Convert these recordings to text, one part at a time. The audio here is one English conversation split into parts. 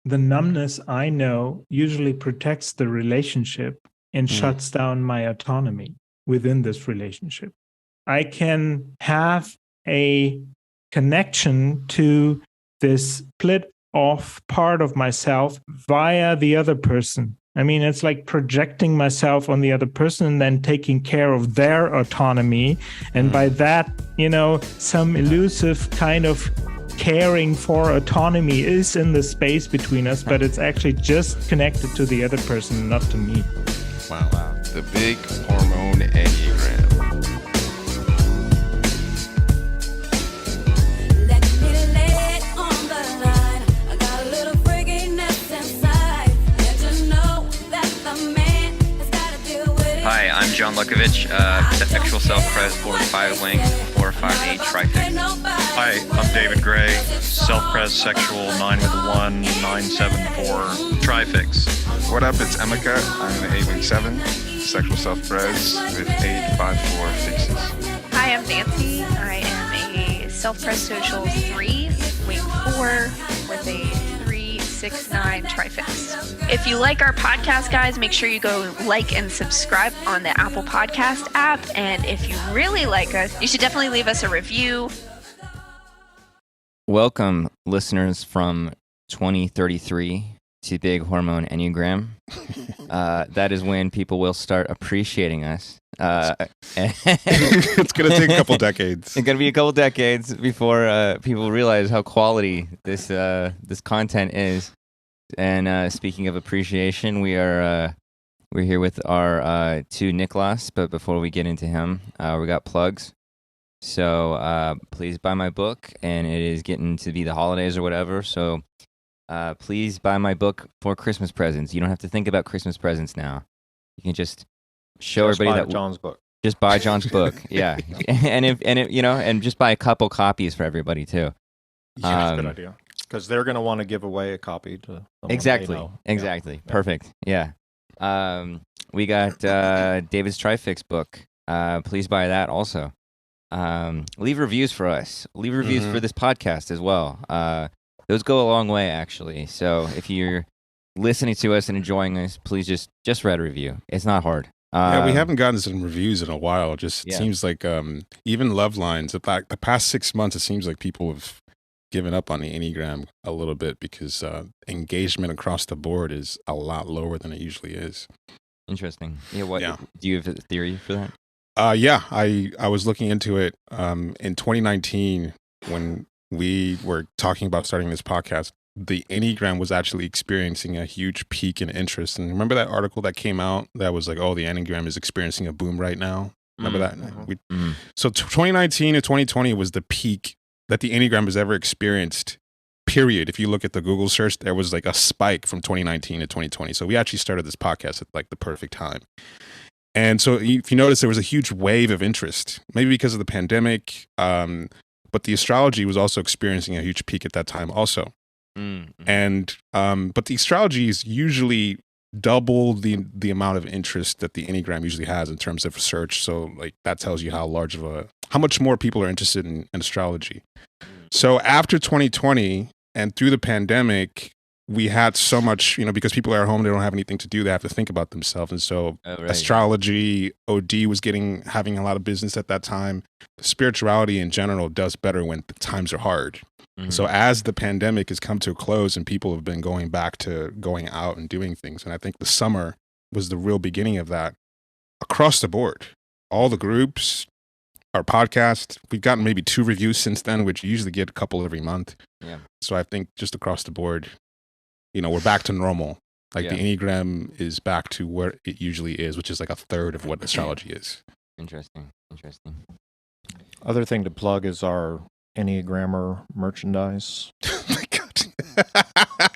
the numbness I know usually protects the relationship and shuts down my autonomy within this relationship. I can have a connection to this split off part of myself via the other person. I mean, it's like projecting myself on the other person and then taking care of their autonomy. And by that, some elusive kind of caring for autonomy is in the space between us, but it's actually just connected to the other person, not to me. Wow. The big hormone enneagram. Hi, I'm John Lukovich, sexual self-pres 4-5 link, 4-5-8 trifix. Hi, I'm David Gray, self-pres sexual 9-1, 9-7-4 trifix. What up, it's Emeka. I'm an 8-7, sexual self-pres with 8-5-4 fixes. Hi, I'm Nancy. I am a self-pres social 3, wing 4 with a 3-6-9 trifix. If you like our podcast, guys, make sure you go like and subscribe on the Apple Podcast app. And if you really like us, you should definitely leave us a review. Welcome, listeners from 2033 to Big Hormone Enneagram. That is when people will start appreciating us. It's going to take a couple decades. It's going to be a couple decades before people realize how quality this content is. And speaking of appreciation, we're here with our two Niklas. But before we get into him, we got plugs. So please buy my book, and it is getting to be the holidays or whatever. So please buy my book for Christmas presents. You don't have to think about Christmas presents now. You can just show everybody that John's book. Just buy John's book, yeah, and just buy a couple copies for everybody too. Yeah, good idea. Because they're going to want to give away a copy to someone exactly. they know. Exactly. Yeah. Perfect. Yeah. We got David's Trifix book. Please buy that also. Leave reviews for us. Leave reviews for this podcast as well. Those go a long way, actually. So if you're listening to us and enjoying us, please just write a review. It's not hard. Yeah, we haven't gotten some reviews in a while. It seems like even love lines, the past 6 months, it seems like people have given up on the Enneagram a little bit because engagement across the board is a lot lower than it usually is. Interesting. Yeah. Do you have a theory for that? I was looking into it in 2019 when we were talking about starting this podcast. The Enneagram was actually experiencing a huge peak in interest. And remember that article that came out that was like, oh, the Enneagram is experiencing a boom right now? Remember that? So 2019 to 2020 was the peak that the Enneagram has ever experienced, period. If you look at the Google search, there was like a spike from 2019 to 2020. So we actually started this podcast at like the perfect time. And so if you notice, there was a huge wave of interest, maybe because of the pandemic, but the astrology was also experiencing a huge peak at that time also. And but the astrology is usually double the amount of interest that the Enneagram usually has in terms of research. So like that tells you how much more people are interested in astrology. So after 2020 and through the pandemic, we had so much, because people are at home, they don't have anything to do, they have to think about themselves. And so astrology, OD was having a lot of business at that time. Spirituality in general does better when the times are hard. So as the pandemic has come to a close and people have been going back to going out and doing things, and I think the summer was the real beginning of that across the board. All the groups, our podcast, we've gotten maybe 2 reviews since then, which you usually get a couple every month. Yeah. So I think just across the board, we're back to normal. Like the Enneagram is back to where it usually is, which is like a third of what astrology is. Interesting. Other thing to plug is our Enneagrammer merchandise. Oh my God.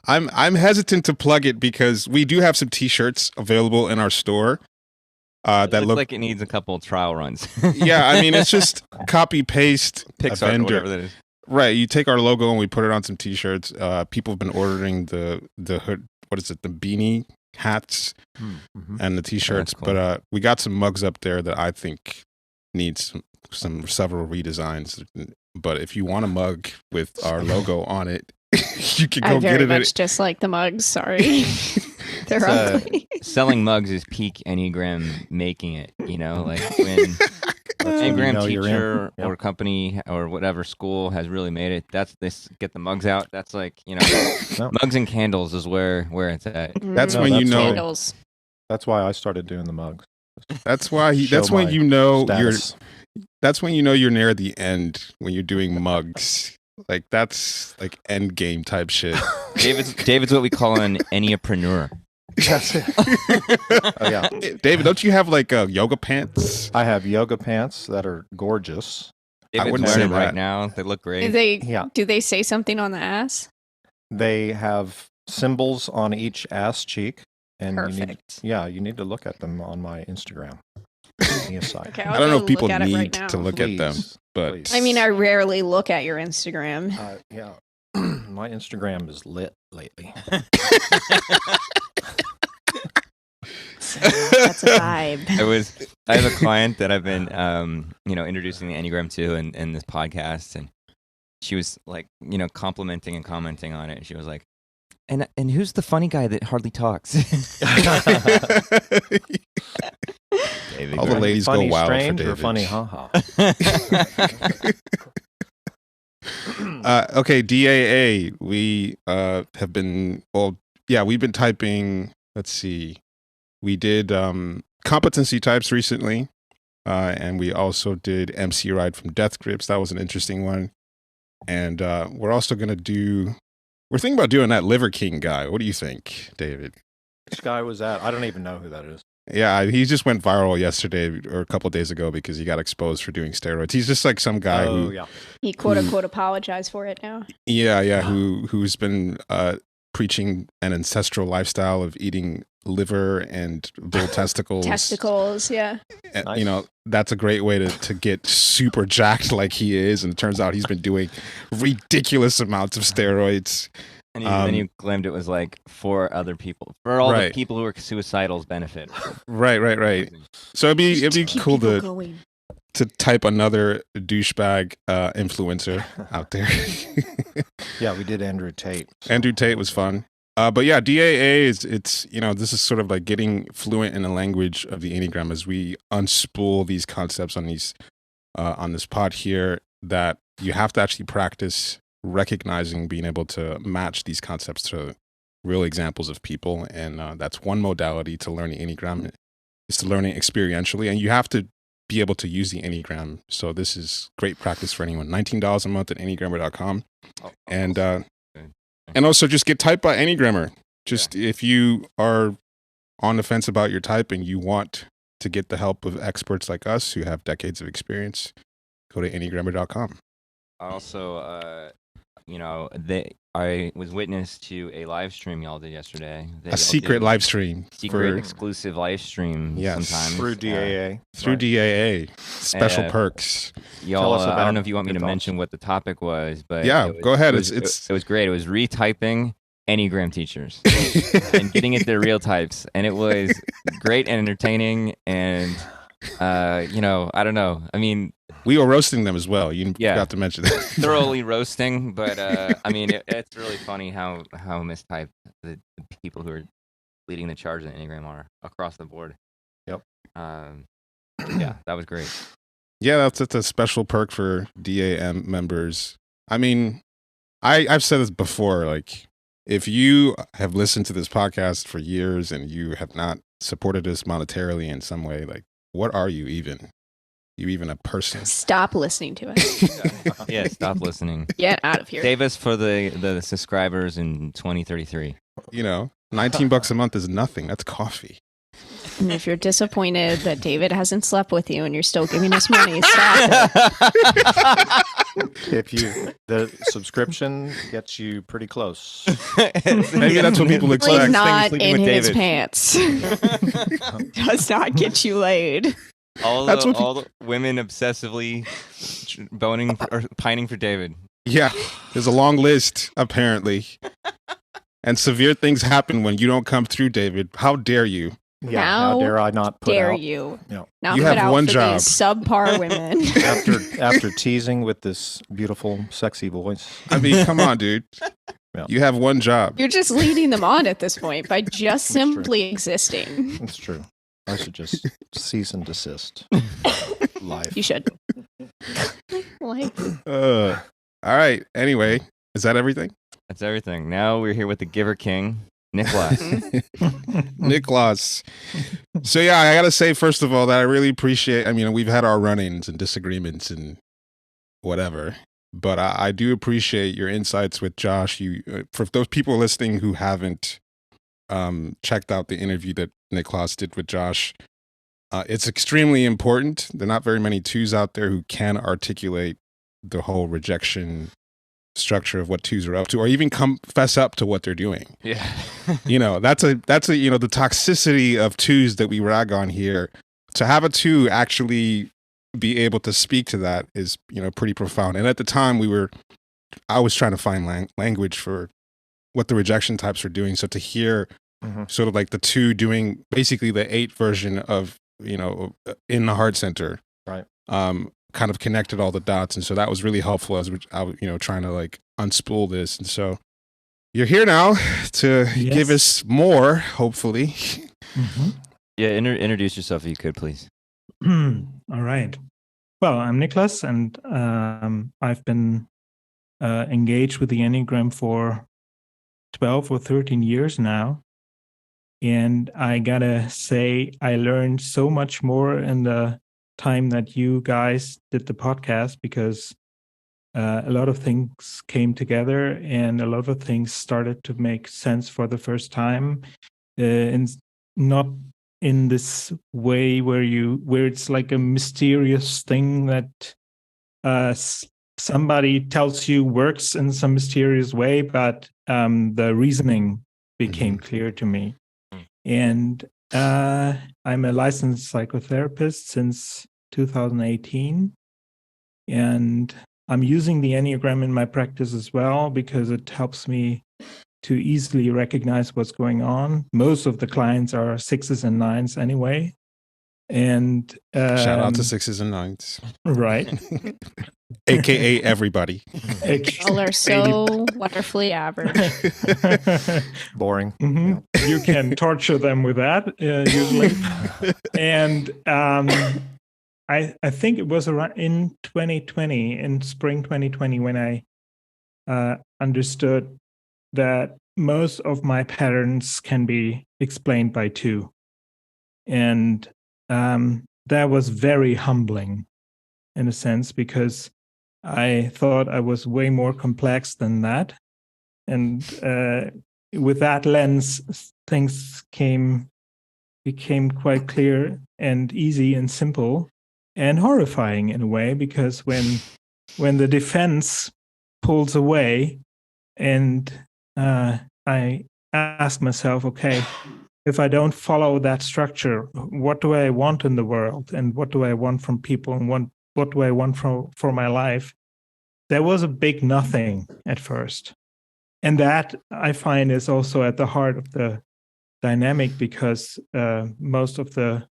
I'm hesitant to plug it because we do have some t-shirts available in our store. That looks like it needs a couple of trial runs. Yeah, I mean, it's just copy paste Pixar or whatever that is. Right, you take our logo and we put it on some t-shirts. People have been ordering the hood, the beanie hats and the t-shirts. Cool. But we got some mugs up there that I think needs several redesigns. But if you want a mug with our logo on it, you can I go very get it. much dislike the mugs. Sorry. They're ugly. Selling mugs is peak Enneagram making it, like when Enneagram teacher or company or whatever school has really made it. That's this get the mugs out. That's like, mugs and candles is where it's at. That's when you know. Candles. That's why I started doing the mugs. That's why that's when you know that's when you know you're near the end when you're doing mugs. Like that's like end game type shit. David's what we call an Enneapreneur. That's it. Oh, yeah. David, don't you have like yoga pants? I have yoga pants that are gorgeous. David's wearing them right now. They look great. Do they say something on the ass? They have symbols on each ass cheek. And Perfect. you need to look at them on my Instagram. Okay, I don't know if people need right to look at them, but please. I mean, I rarely look at your Instagram. Yeah, my Instagram is lit lately. That's a vibe. I have a client that I've been, introducing the Enneagram to in this podcast, and she was like, complimenting and commenting on it. And she was like, and who's the funny guy that hardly talks? All the ladies go wild for David. Or funny, haha. Okay, DAA. We have been we've been typing. Let's see. We did competency types recently, and we also did MC Ride from Death Grips. That was an interesting one. And we're also going to we're thinking about doing that Liver King guy. What do you think, David? Which guy was that? I don't even know who that is. Yeah, he just went viral yesterday or a couple of days ago because he got exposed for doing steroids. He's just like some guy he quote unquote apologized for it now. Yeah, who's been preaching an ancestral lifestyle of eating liver and bull testicles. Testicles, yeah. And, nice. That's a great way to get super jacked like he is. And it turns out he's been doing ridiculous amounts of steroids. And then you claimed it was like for other people, for all the people who are suicidal's benefit. Right. So it'd be cool to type another douchebag influencer out there. Yeah, we did Andrew Tate. Andrew Tate was fun. But yeah, DAA is this is sort of like getting fluent in the language of the Enneagram as we unspool these concepts on this pod here, that you have to actually practice recognizing, being able to match these concepts to real examples of people. And that's one modality to learn the Enneagram, is to learn it experientially. And you have to be able to use the Enneagram. So this is great practice for anyone. $19 a month at Enneagrammer.com. And also just get typed by Enneagrammer. If you are on the fence about your type and you want to get the help of experts like us who have decades of experience, go to Enneagrammer.com. Also, I was witness to a live stream y'all did yesterday. A secret live stream. Secret exclusive live stream sometimes. Through DAA. Through DAA. Special perks. Y'all, I don't know if you want me to mention what the topic was, but go ahead. It was great. It was retyping Enneagram teachers and getting at their real types. And it was great and entertaining. And, I don't know. I mean, we were roasting them as well. You forgot to mention that. Thoroughly roasting, but it's really funny how mistyped the people who are leading the charge in the Enneagram are across the board. Yep. That was great. Yeah, that's a special perk for DAM members. I mean, I've said this before. Like, if you have listened to this podcast for years and you have not supported us monetarily in some way, like, what are you even? You even a person? Stop listening to us. Yeah, stop listening. Get out of here. Save us for the subscribers in 2033. $19 a month is nothing. That's coffee. And if you're disappointed that David hasn't slept with you and you're still giving us money, stop it. The subscription gets you pretty close. Maybe that's what people expect. He's not in his pants. Does not get you laid. All the women obsessively boning or pining for David. Yeah, there's a long list, apparently. And severe things happen when you don't come through, David. How dare you? Yeah, how dare I not put dare out? You? No. Not you put have out one for job. These subpar women. After teasing with this beautiful, sexy voice. I mean, come on, dude. You have one job. You're just leading them on at this point by just That's true. simply existing. That's true. I should just cease and desist. Life. You should. Like, All right. Anyway, is that everything? That's everything. Now we're here with the Giver King, Niklas. Niklas. So yeah, I gotta say first of all that I really appreciate. I mean, we've had our run-ins and disagreements and whatever, but I do appreciate your insights with Josh. You, for those people listening who haven't checked out the interview that Niklas did with Josh, it's extremely important. There are not very many twos out there who can articulate the whole rejection structure of what twos are up to, or even confess up to what they're doing. Yeah. That's a the toxicity of twos that we rag on here. To have a two actually be able to speak to that is pretty profound. And at the time I was trying to find language for what the rejection types were doing. So to hear sort of like the two doing basically the 8 version of in the heart center, right? Kind of connected all the dots, and so that was really helpful as I was trying to like unspool this. And so you're here now to give us more, hopefully. Mm-hmm. Yeah, introduce yourself if you could, please. All right. Well, I'm Niklas, and I've been engaged with the Enneagram for 12 or 13 years now. And I gotta say, I learned so much more in the time that you guys did the podcast, because a lot of things came together and a lot of things started to make sense for the first time, and not in this way where it's like a mysterious thing that somebody tells you works in some mysterious way, but the reasoning became clear to me. And I'm a licensed psychotherapist since 2018, and I'm using the Enneagram in my practice as well because it helps me to easily recognize what's going on. Most of the clients are 6s and 9s anyway. And shout out to 6s and 9s. Right. AKA everybody. all are so wonderfully average. Boring. Mm-hmm. Yeah. You can torture them with that, usually. And I think it was around in 2020, in spring 2020, when I understood that most of my patterns can be explained by 2. And that was very humbling in a sense, because I thought I was way more complex than that. And with that lens, things became quite clear and easy and simple and horrifying in a way, because when the defense pulls away and I ask myself, okay, if I don't follow that structure, what do I want in the world, and what do I want from people, and what do I want for my life? There was a big nothing at first. And that, I find, is also at the heart of the dynamic, because most of the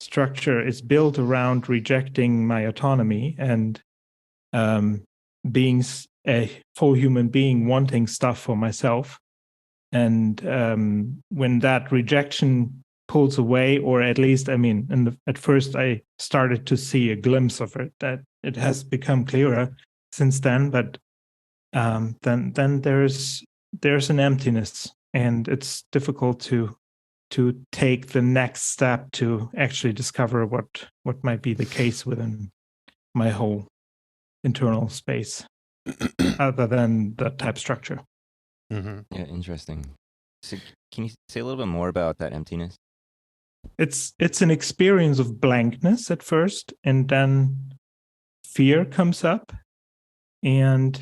structure is built around rejecting my autonomy and being a full human being, wanting stuff for myself. And when that rejection pulls away, or at least, at first I started to see a glimpse of it, that it has become clearer since then, but then there's an emptiness, and it's difficult to take the next step to actually discover what might be the case within my whole internal space, other than the type structure. Yeah, interesting. So can you say a little bit more about that emptiness? It's an experience of blankness at first, and then fear comes up, and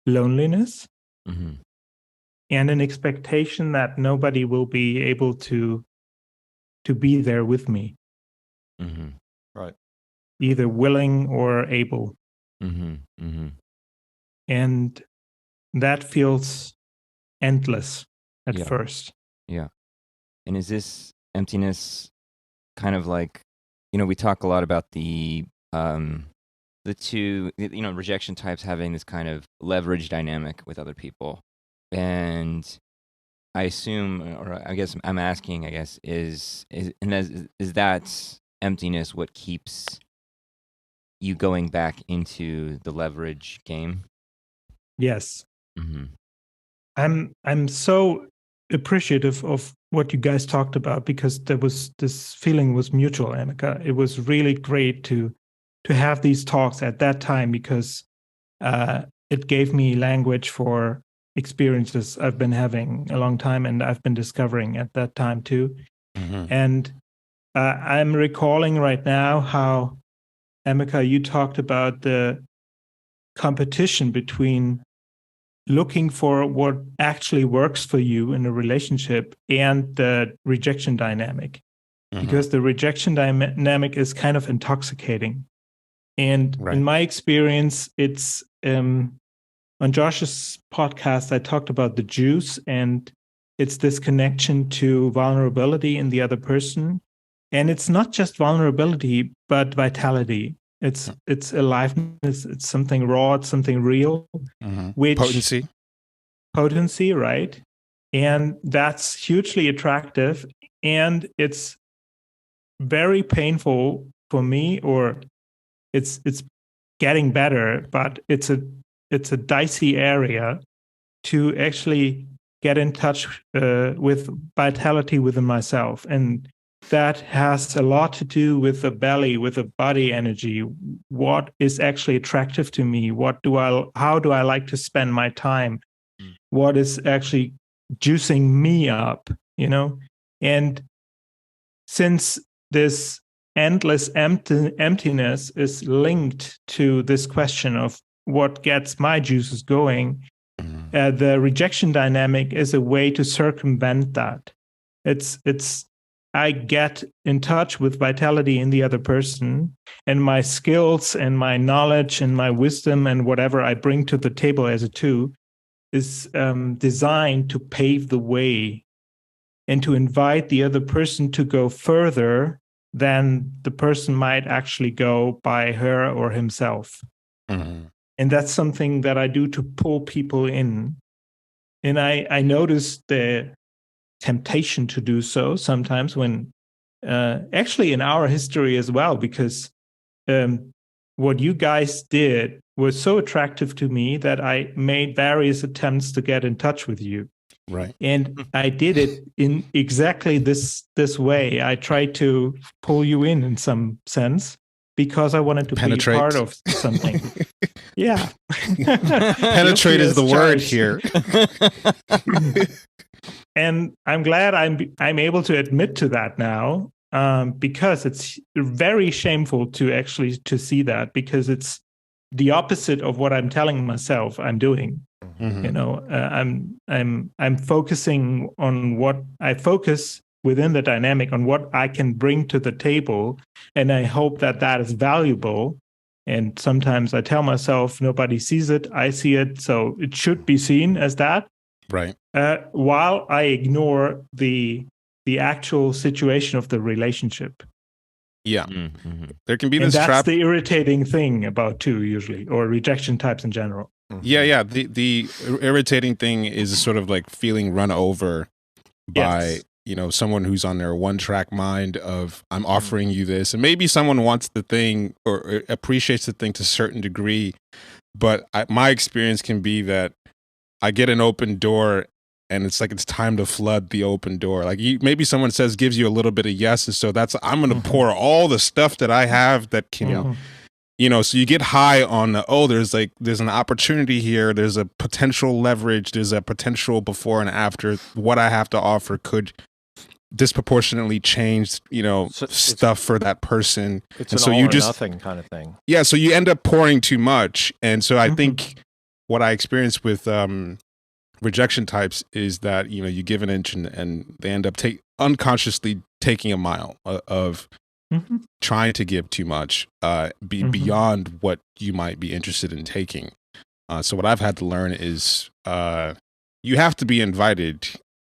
loneliness, and an expectation that nobody will be able to be there with me, right? Either willing or able, and that feels endless at first. Yeah. And is this emptiness kind of like, we talk a lot about the two, rejection types having this kind of leverage dynamic with other people. and I assume, or I guess I'm asking, is that emptiness what keeps you going back into the leverage game? Yes. Mm-hmm. I'm so appreciative of what you guys talked about, because this feeling was mutual, Annika. It was really great to have these talks at that time, because it gave me language for experiences I've been having a long time, and I've been discovering at that time too. Mm-hmm. And I'm recalling right now how, Emeka, you talked about the competition between looking for what actually works for you in a relationship and the rejection dynamic, because the rejection dynamic is kind of intoxicating. And in my experience, it's on Josh's podcast, I talked about the juice, and it's this connection to vulnerability in the other person. And it's not just vulnerability, but vitality. It's aliveness. It's something raw. It's something real. Which potency, right? And that's hugely attractive. And it's very painful for me, or it's getting better, but it's a dicey area to actually get in touch with vitality within myself. And that has a lot to do with the belly, with the body energy. What is actually attractive to me? How do I like to spend my time? What is actually juicing me up, And since this endless emptiness is linked to this question of what gets my juices going, the rejection dynamic is a way to circumvent that. I get in touch with vitality in the other person, and my skills and my knowledge and my wisdom and whatever I bring to the table as a two is designed to pave the way and to invite the other person to go further than the person might actually go by her or himself. And that's something that I do to pull people in. And I notice the temptation to do so sometimes when, actually in our history as well, because what you guys did was so attractive to me that I made various attempts to get in touch with you. Right. And I did it in exactly this way. I tried to pull you in some sense, because I wanted to penetrate. Be part of something. Yeah. Penetrate is the word here. And I'm glad I'm able to admit to that now, because it's very shameful to see that, because it's the opposite of what I'm telling myself I'm doing. I'm focusing on what I focus within the dynamic on what I can bring to the table, and I hope that is valuable. And sometimes I tell myself nobody sees it, I see it, so it should be seen as that. Right. While I ignore the actual situation of the relationship. Yeah. There can be this that's trap. The irritating thing about two usually, or rejection types in general. Yeah. The irritating thing is sort of like feeling run over by someone who's on their one-track mind of, I'm offering you this, and maybe someone wants the thing or appreciates the thing to a certain degree, but my experience can be that I get an open door, and it's like it's time to flood the open door. Like maybe someone gives you a little bit of yes, and so I'm going to pour all the stuff that I have that can, so you get high on there's an opportunity here, there's a potential leverage, there's a potential before and after. What I have to offer could disproportionately change, stuff for that person. It's an all or nothing kind of thing. Yeah, so you end up pouring too much, and so I think what I experienced with rejection types is that you give an inch and they end up unconsciously taking a mile of trying to give too much, beyond what you might be interested in taking. So what I've had to learn is you have to be invited,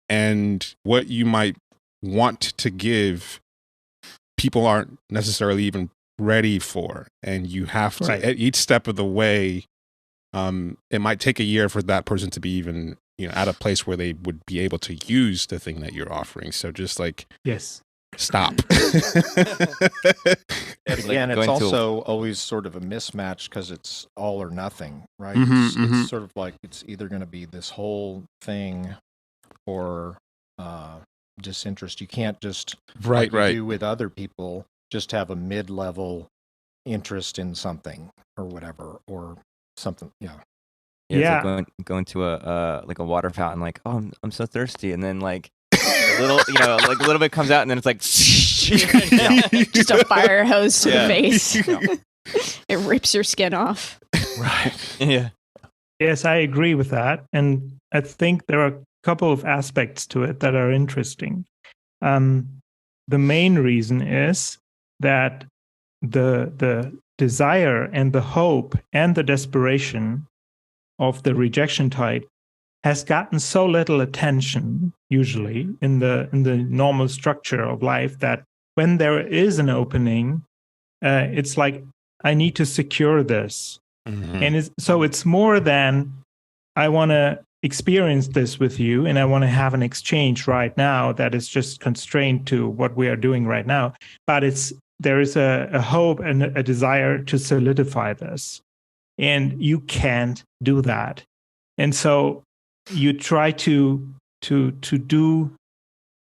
and what you might want to give, people aren't necessarily even ready for, and you have to at each step of the way. It might take a year for that person to be even at a place where they would be able to use the thing that you're offering. So just like, Yes. stop. Again, it's also always sort of a mismatch because it's all or nothing, right? It's sort of like it's either going to be this whole thing or disinterest. You can't just like you do with other people just have a mid-level interest in something or whatever or something. Yeah. It's like going to a like a water fountain, like, oh, I'm so thirsty, and then like a little, like a little bit comes out, and then it's like just a fire hose to the face. It rips your skin off. Right. Yeah. Yes, I agree with that, and I think there are a couple of aspects to it that are interesting. The main reason is that the desire and the hope and the desperation of the rejection type has gotten so little attention usually in the normal structure of life that when there is an opening, it's like, I need to secure this. And so it's more than I want to experience this with you and I want to have an exchange right now that is just constrained to what we are doing right now. But there is a hope and a desire to solidify this. And you can't do that. And so you try to do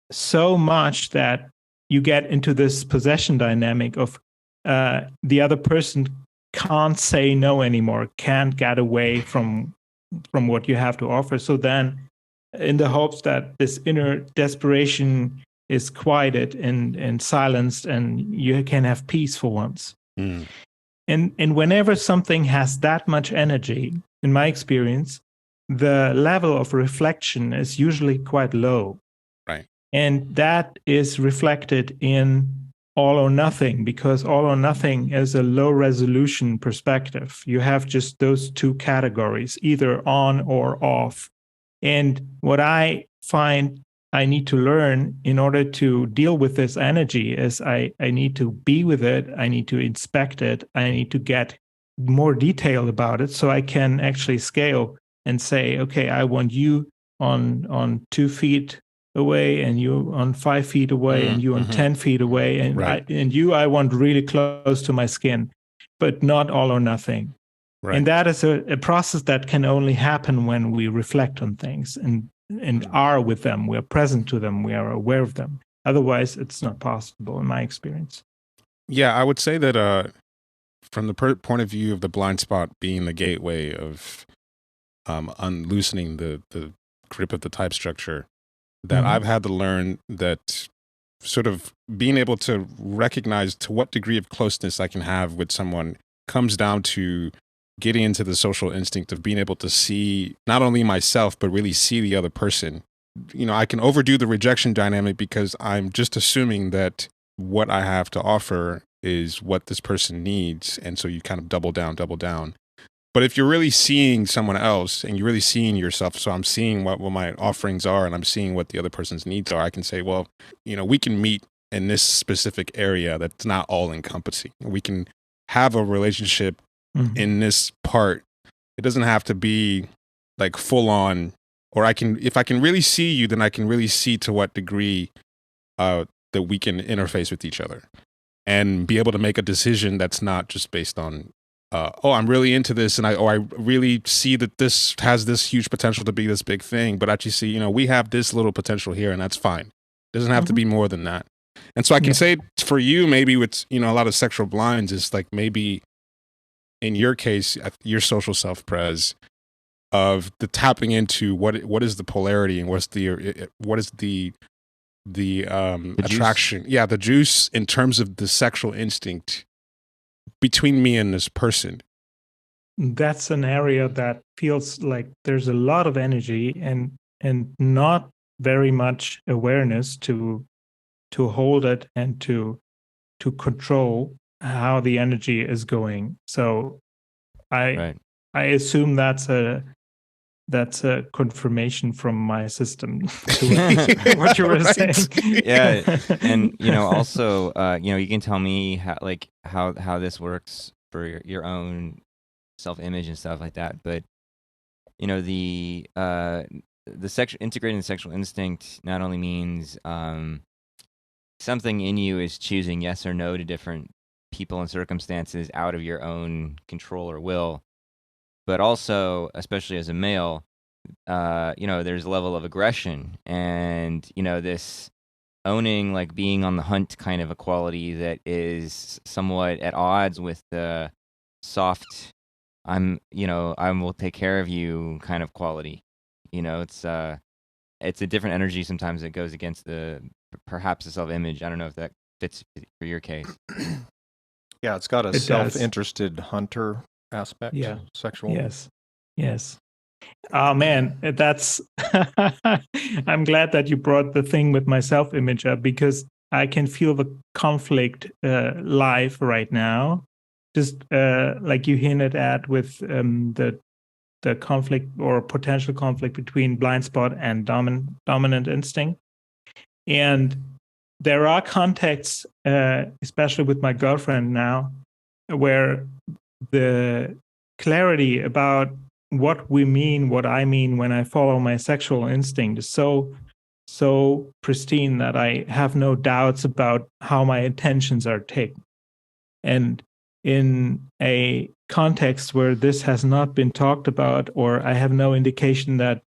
so much that you get into this possession dynamic of the other person can't say no anymore, can't get away from what you have to offer. So then in the hopes that this inner desperation is quieted and silenced and you can have peace for once. And whenever something has that much energy, in my experience, the level of reflection is usually quite low. Right. And that is reflected in all or nothing, because all or nothing is a low resolution perspective. You have just those two categories, either on or off. And what I find I need to learn in order to deal with this energy is I need to be with it. I need to inspect it. I need to get more detailed about it so I can actually scale and say, okay, I want you on 2 feet away and you on 5 feet away and you on 10 feet away. And I want really close to my skin, but not all or nothing. Right. And that is a process that can only happen when we reflect on things and are with them, we are present to them, we are aware of them. Otherwise, it's not possible, in my experience. Yeah, I would say that from the point of view of the blind spot being the gateway of unloosening the grip of the type structure, that I've had to learn that sort of being able to recognize to what degree of closeness I can have with someone comes down to getting into the social instinct of being able to see not only myself, but really see the other person. I can overdo the rejection dynamic because I'm just assuming that what I have to offer is what this person needs. And so you kind of double down. But if you're really seeing someone else and you're really seeing yourself, so I'm seeing what my offerings are and I'm seeing what the other person's needs are, I can say, well, we can meet in this specific area that's not all encompassing. We can have a relationship in this part. It doesn't have to be like full on, or if I can really see you, then I can really see to what degree that we can interface with each other and be able to make a decision that's not just based on, I'm really into this and I really see that this has this huge potential to be this big thing, but actually see, we have this little potential here and that's fine. It doesn't have to be more than that. And so I can say for you, maybe with, a lot of sexual blinds is like maybe in your case, your social self-pres of the tapping into what is the polarity and what is the attraction, the juice in terms of the sexual instinct between me and this person. That's an area that feels like there's a lot of energy and not very much awareness to hold it and to control how the energy is going. So I assume that's a confirmation from my system to what you were saying. Yeah, and also you can tell me how this works for your own self-image and stuff like that. But the integrating the sexual instinct not only means something in you is choosing yes or no to different people and circumstances out of your own control or will, but also, especially as a male, there's a level of aggression and, this owning, like being on the hunt kind of a quality that is somewhat at odds with the soft, I will take care of you kind of quality. It's a different energy sometimes that goes against perhaps the self-image. I don't know if that fits for your case. Yeah, it's got a self-interested hunter aspect. Yeah. Sexual. Yes. Oh man, that's I'm glad that you brought the thing with my self-image up, because I can feel the conflict live right now. Just like you hinted at with the conflict or potential conflict between blind spot and dominant instinct. And there are contexts, especially with my girlfriend now, where the clarity about what I mean when I follow my sexual instinct is so pristine that I have no doubts about how my intentions are taken. And in a context where this has not been talked about, or I have no indication that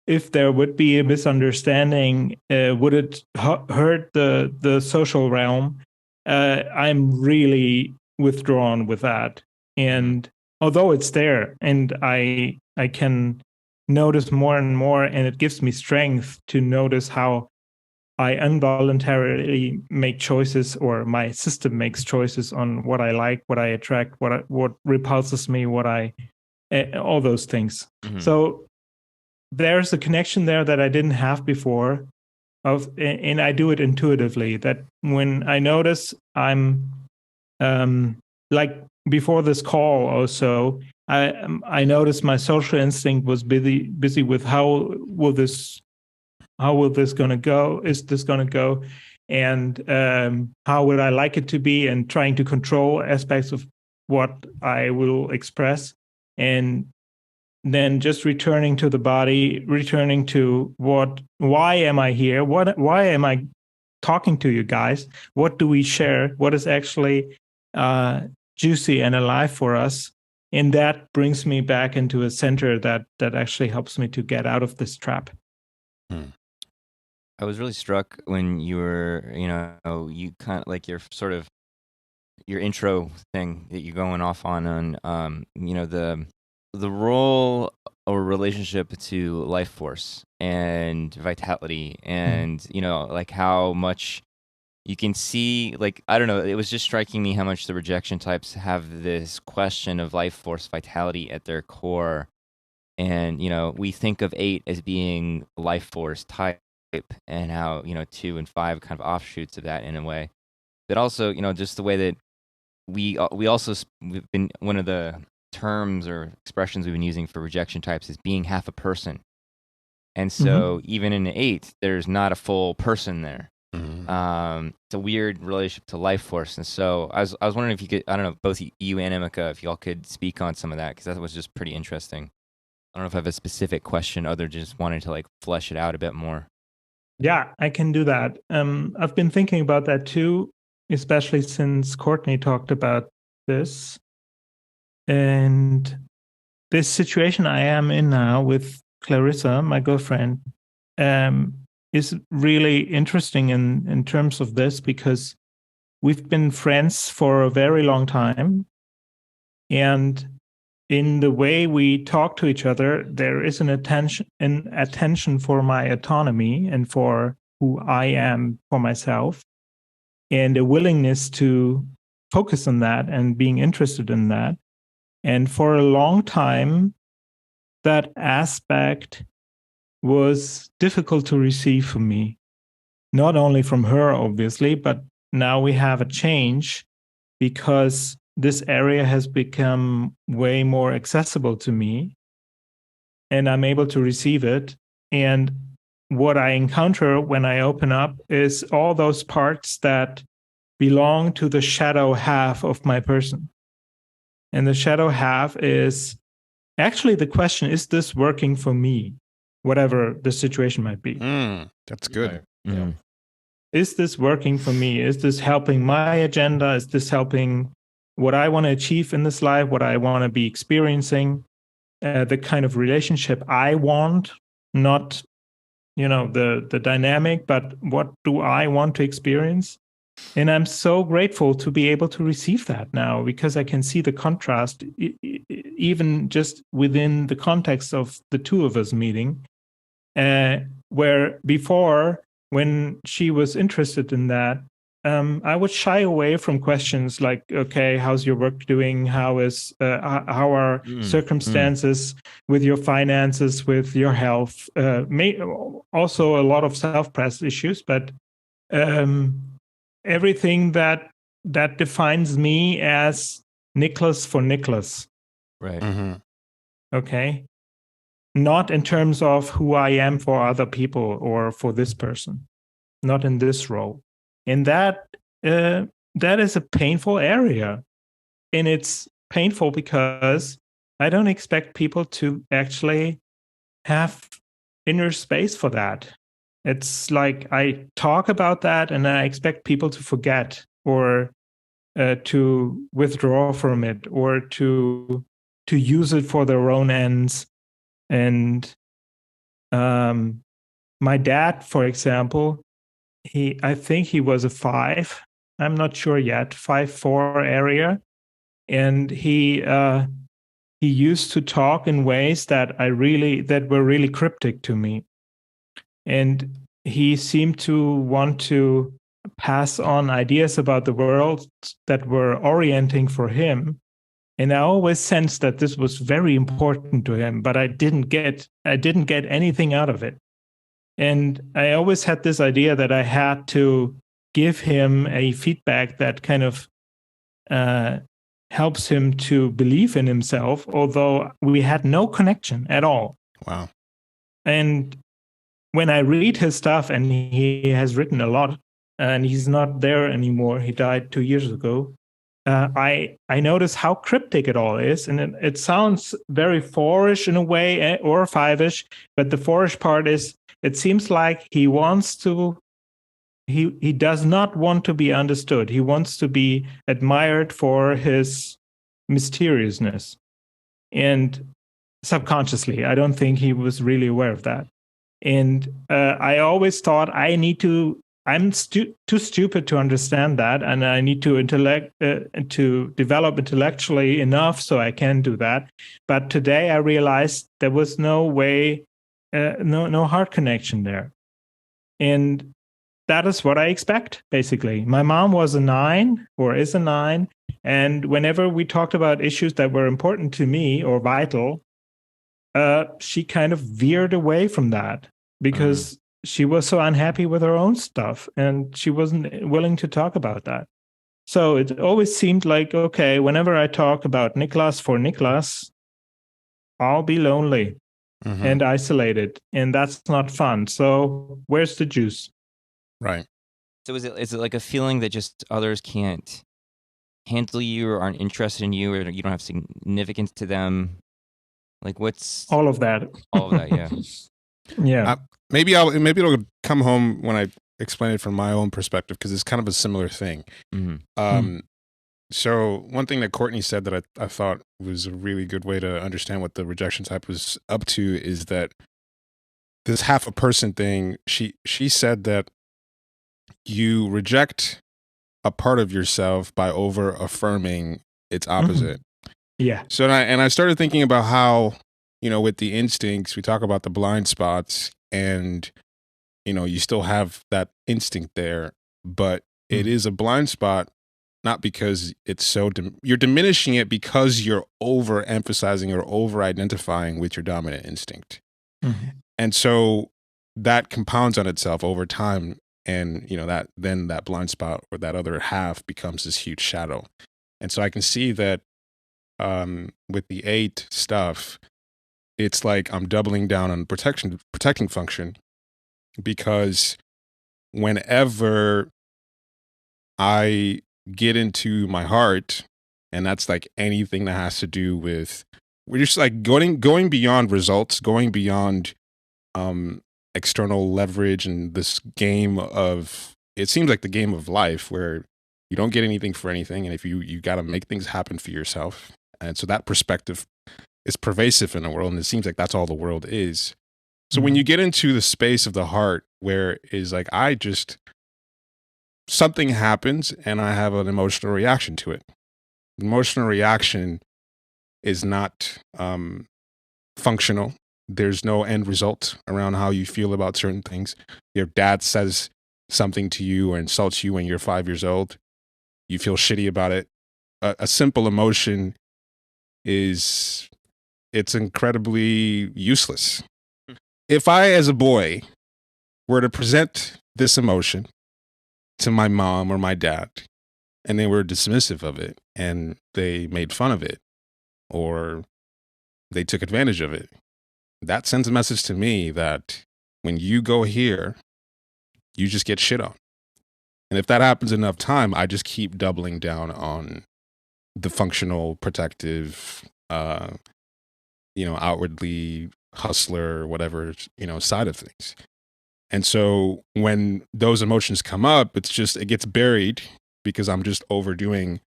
if there would be a misunderstanding, would it hurt the social realm? I'm really withdrawn with that. And although it's there, and I can notice more and more, and it gives me strength to notice how I involuntarily make choices, or my system makes choices on what I like, what I attract, what repulses me, all those things. Mm-hmm. So there's a connection there that I didn't have before, and I do it intuitively. That when I notice I'm like before this call also, I noticed my social instinct was busy with how will this gonna go? Is this gonna go? And how would I like it to be? And trying to control aspects of what I will express, and then just returning to the body, returning to why am I here? Why am I talking to you guys? What do we share? What is actually juicy and alive for us? And that brings me back into a center that actually helps me to get out of this trap. I was really struck when you were, you kind of like your intro thing that you're going off on, the role or relationship to life force and vitality, and like how much you can see, like, I don't know, it was just striking me how much the rejection types have this question of life force vitality at their core. And we think of 8 as being life force type, and how 2 and 5 kind of offshoots of that in a way, but also just the way that we've been, one of the terms or expressions we've been using for rejection types is being half a person. And so even in an 8, there's not a full person there. It's a weird relationship to life force. And so I was wondering if you could, I don't know, both you and Emika, if y'all could speak on some of that, because that was just pretty interesting. I don't know if I have a specific question other than just wanting to like flesh it out a bit more. Yeah, I can do that. I've been thinking about that too, especially since Courtney talked about this. And this situation I am in now with Clarissa, my girlfriend, is really interesting in terms of this, because we've been friends for a very long time. And in the way we talk to each other, there is an attention for my autonomy and for who I am for myself, and a willingness to focus on that and being interested in that. And for a long time, that aspect was difficult to receive for me, not only from her, obviously, but now we have a change because this area has become way more accessible to me, and I'm able to receive it. And what I encounter when I open up is all those parts that belong to the shadow half of my person. And the shadow half is actually the question, is this working for me? whatever the situation might be. That's good. Right. Mm-hmm. Yeah. Is this working for me? Is this helping my agenda? Is this helping what I want to achieve in this life, what I want to be experiencing, the kind of relationship I want, not, the dynamic, but what do I want to experience? And I'm so grateful to be able to receive that now, because I can see the contrast, even just within the context of the two of us meeting, where before, when she was interested in that, I would shy away from questions like, okay, how's your work doing? How are circumstances with your finances, with your health? Also a lot of self-press issues, but everything that defines me as Niklas for Niklas. Right. Mm-hmm. Okay. Not in terms of who I am for other people or for this person, not in this role. And that is a painful area. And it's painful because I don't expect people to actually have inner space for that. It's like I talk about that and I expect people to forget or to withdraw from it or to use it for their own ends. And my dad, for example, I think he was a 5. I'm not sure yet, 5'4" area, and he used to talk in ways that were really cryptic to me, and he seemed to want to pass on ideas about the world that were orienting for him. And I always sensed that this was very important to him, but I didn't get anything out of it. And I always had this idea that I had to give him a feedback that kind of helps him to believe in himself, although we had no connection at all. Wow. And when I read his stuff, and he has written a lot, and he's not there anymore, he died 2 years ago, I notice how cryptic it all is, and it sounds very 4-ish in a way, or 5-ish, but the 4-ish part is, it seems like he does not want to be understood. He wants to be admired for his mysteriousness. And subconsciously, I don't think he was really aware of that. And I always thought I'm too stupid to understand that, and I need to develop intellectually enough so I can do that. But today I realized there was no way, no heart connection there, and that is what I expect. Basically, my mom was a 9 or is a 9, and whenever we talked about issues that were important to me or vital, she kind of veered away from that because she was so unhappy with her own stuff and she wasn't willing to talk about that. So it always seemed like, okay, whenever I talk about Niklas for Niklas, I'll be lonely and isolated, and that's not fun. So where's the juice? Right. So is it like a feeling that just others can't handle you or aren't interested in you, or you don't have significance to them? Like what's all of that? All of that, yeah. Yeah. Maybe it'll come home when I explain it from my own perspective, because it's kind of a similar thing. So one thing that Courtney said that I thought was a really good way to understand what the rejection type was up to is that this half a person thing, she said that you reject a part of yourself by over affirming its opposite. Yeah. So I started thinking about how, with the instincts, we talk about the blind spots, and you still have that instinct there, but it is a blind spot, not because it's so you're diminishing it because you're overemphasizing or over identifying with your dominant instinct. And so that compounds on itself over time, and that blind spot or that other half becomes this huge shadow. And so I can see that with the 8 stuff, it's like I'm doubling down on protecting function, because whenever I get into my heart, and that's like anything that has to do with, we're just like going beyond results, going beyond external leverage and this game of, it seems like the game of life where you don't get anything for anything, and if you got to make things happen for yourself. And so that perspective is pervasive in the world, and it seems like that's all the world is. So when you get into the space of the heart where is like, something happens and I have an emotional reaction to it. Emotional reaction is not functional. There's no end result around how you feel about certain things. Your dad says something to you or insults you when you're 5 years old. You feel shitty about it. A simple emotion it's incredibly useless. If I, as a boy, were to present this emotion to my mom or my dad, and they were dismissive of it, and they made fun of it, or they took advantage of it, that sends a message to me that when you go here, you just get shit on. And if that happens enough time, I just keep doubling down on the functional, protective, outwardly hustler, whatever, side of things. And so when those emotions come up, it gets buried because I'm just overdoing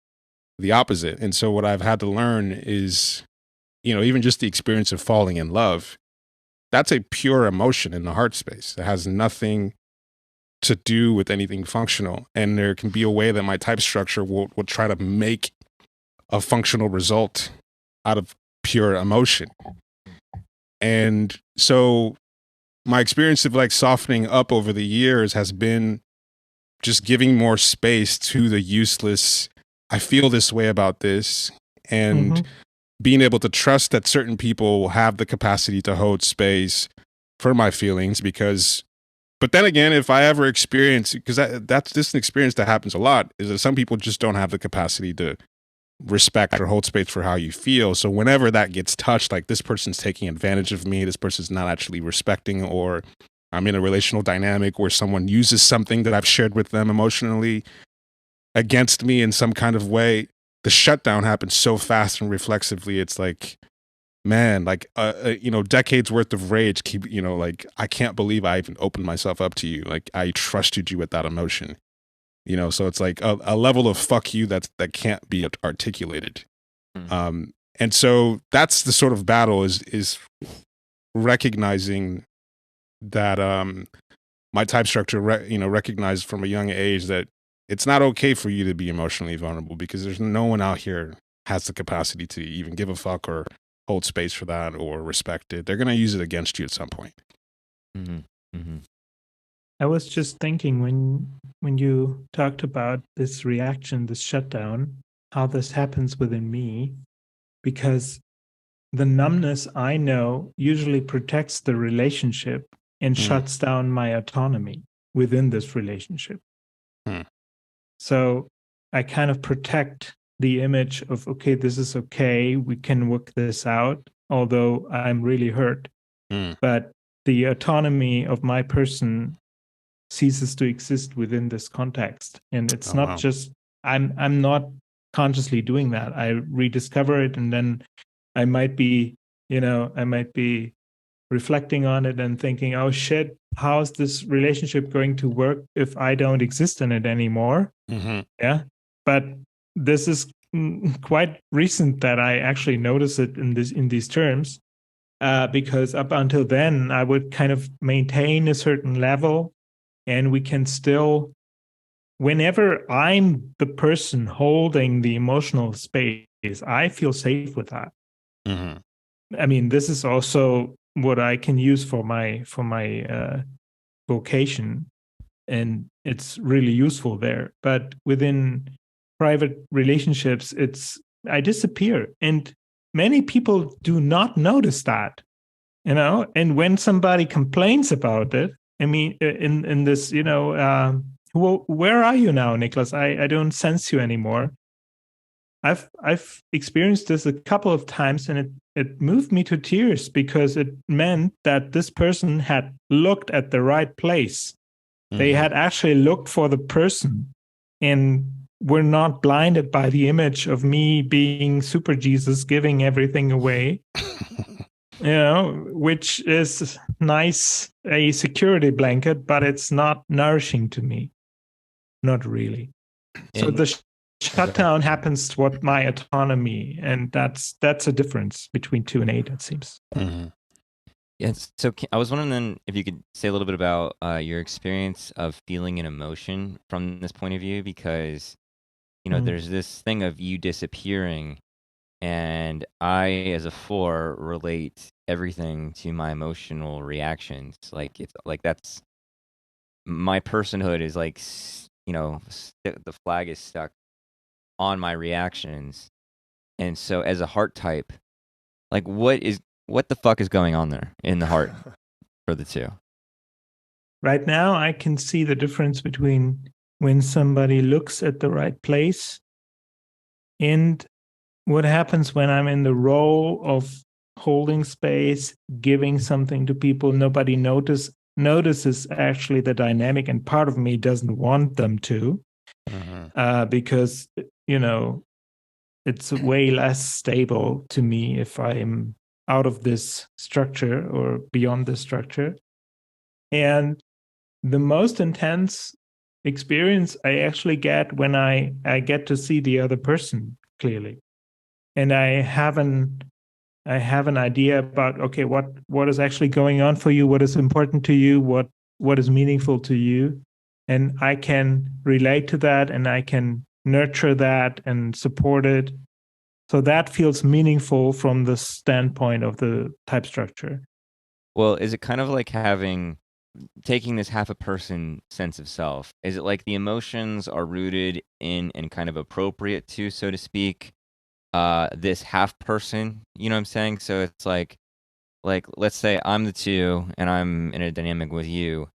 the opposite. And so what I've had to learn is, even just the experience of falling in love, that's a pure emotion in the heart space. It has nothing to do with anything functional. And there can be a way that my type structure will try to make a functional result out of pure emotion. And so my experience of like softening up over the years has been just giving more space to the useless, I feel this way about this, and being able to trust that certain people have the capacity to hold space for my feelings. But then again, if I ever experience, because that's just an experience that happens a lot, is that some people just don't have the capacity to respect or hold space for how you feel. So whenever that gets touched, like this person's taking advantage of me, this person's not actually respecting, or I'm in a relational dynamic where someone uses something that I've shared with them emotionally against me in some kind of way, the shutdown happens so fast and reflexively. It's like, man, like, decades worth of rage I can't believe I even opened myself up to you. Like, I trusted you with that emotion. So it's like a level of fuck you that can't be articulated. And so that's the sort of battle is recognizing that my type structure, recognized from a young age that it's not okay for you to be emotionally vulnerable, because there's no one out here has the capacity to even give a fuck or hold space for that or respect it. They're going to use it against you at some point. I was just thinking when you talked about this reaction, this shutdown, how this happens within me, because the numbness I know usually protects the relationship and shuts down my autonomy within this relationship. So I kind of protect the image of, okay, this is okay, we can work this out, although I'm really hurt. But the autonomy of my person ceases to exist within this context. And it's not just, I'm not consciously doing that. I rediscover it, and then I might be reflecting on it and thinking, oh shit, how's this relationship going to work if I don't exist in it anymore? Yeah. But this is quite recent that I actually notice it in these terms, because up until then I would kind of maintain a certain level, and we can still, whenever I'm the person holding the emotional space, I feel safe with that. I mean, this is also what I can use for my vocation, and it's really useful there. But within private relationships, I disappear, and many people do not notice that, and when somebody complains about it, I mean, in this, where are you now, Niklas? I don't sense you anymore. I've experienced this a couple of times, and it moved me to tears, because it meant that this person had looked at the right place. They had actually looked for the person and were not blinded by the image of me being super Jesus, giving everything away. which is nice, a security blanket, but it's not nourishing to me. Not really. So the shutdown happens to what my autonomy, and that's a difference between 2 and 8, it seems. Mm-hmm. Yes. So I was wondering then if you could say a little bit about your experience of feeling an emotion from this point of view, because there's this thing of you disappearing, and I, as a 4, relate everything to my emotional reactions. Like it's like that's my personhood is like the flag is stuck on my reactions, and so as a heart type, like what the fuck is going on there in the heart for the 2? Right now, I can see the difference between when somebody looks at the right place and what happens when I'm in the role of holding space, giving something to people. Nobody notices actually the dynamic, and part of me doesn't want them to, because, it's way less stable to me if I'm out of this structure or beyond this structure. And the most intense experience I actually get when I get to see the other person clearly. And I have an idea about, okay, what is actually going on for you, what is important to you, what is meaningful to you. And I can relate to that, and I can nurture that and support it. So that feels meaningful from the standpoint of the type structure. Well, is it kind of like taking this half a person sense of self? Is it like the emotions are rooted in and kind of appropriate to, so to speak, this half person? You know what I'm saying? So it's like let's say I'm the 2 and I'm in a dynamic with you.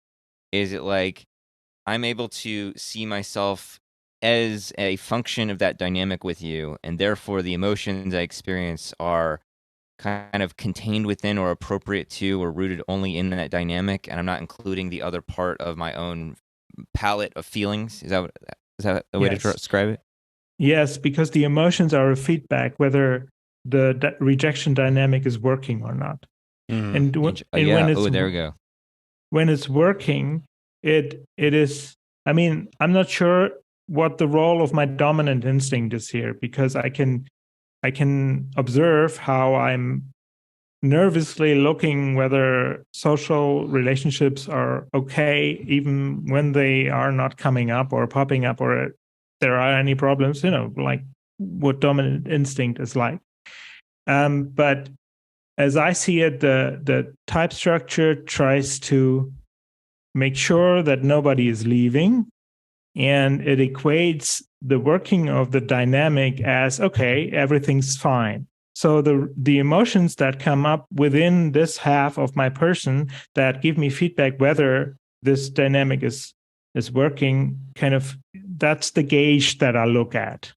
Is it like I'm able to see myself as a function of that dynamic with you, and therefore the emotions I experience are kind of contained within or appropriate to or rooted only in that dynamic, and I'm not including the other part of my own palette of feelings? Is that a way to describe it? Yes, because the emotions are a feedback whether the rejection dynamic is working or not. And when there we go. When it's working, it is. I mean, I'm not sure what the role of my dominant instinct is here, because I can observe how I'm nervously looking whether social relationships are okay, even when they are not coming up or popping up, or there are any problems, like what dominant instinct is like. But as I see it, the type structure tries to make sure that nobody is leaving, and it equates the working of the dynamic as, okay, everything's fine. So the emotions that come up within this half of my person that give me feedback whether this dynamic is working, kind of, that's the gauge that I look at.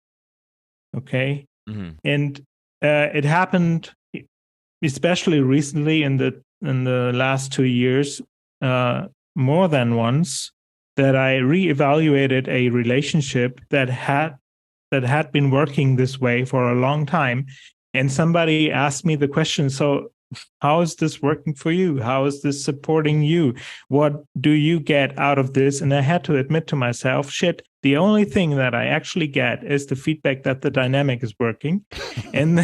Okay. Mm-hmm. And it happened especially recently in the last 2 years, more than once, that I reevaluated a relationship that had been working this way for a long time. And somebody asked me the question, so how is this working for you? How is this supporting you? What do you get out of this? And I had to admit to myself, shit, the only thing that I actually get is the feedback that the dynamic is working. And,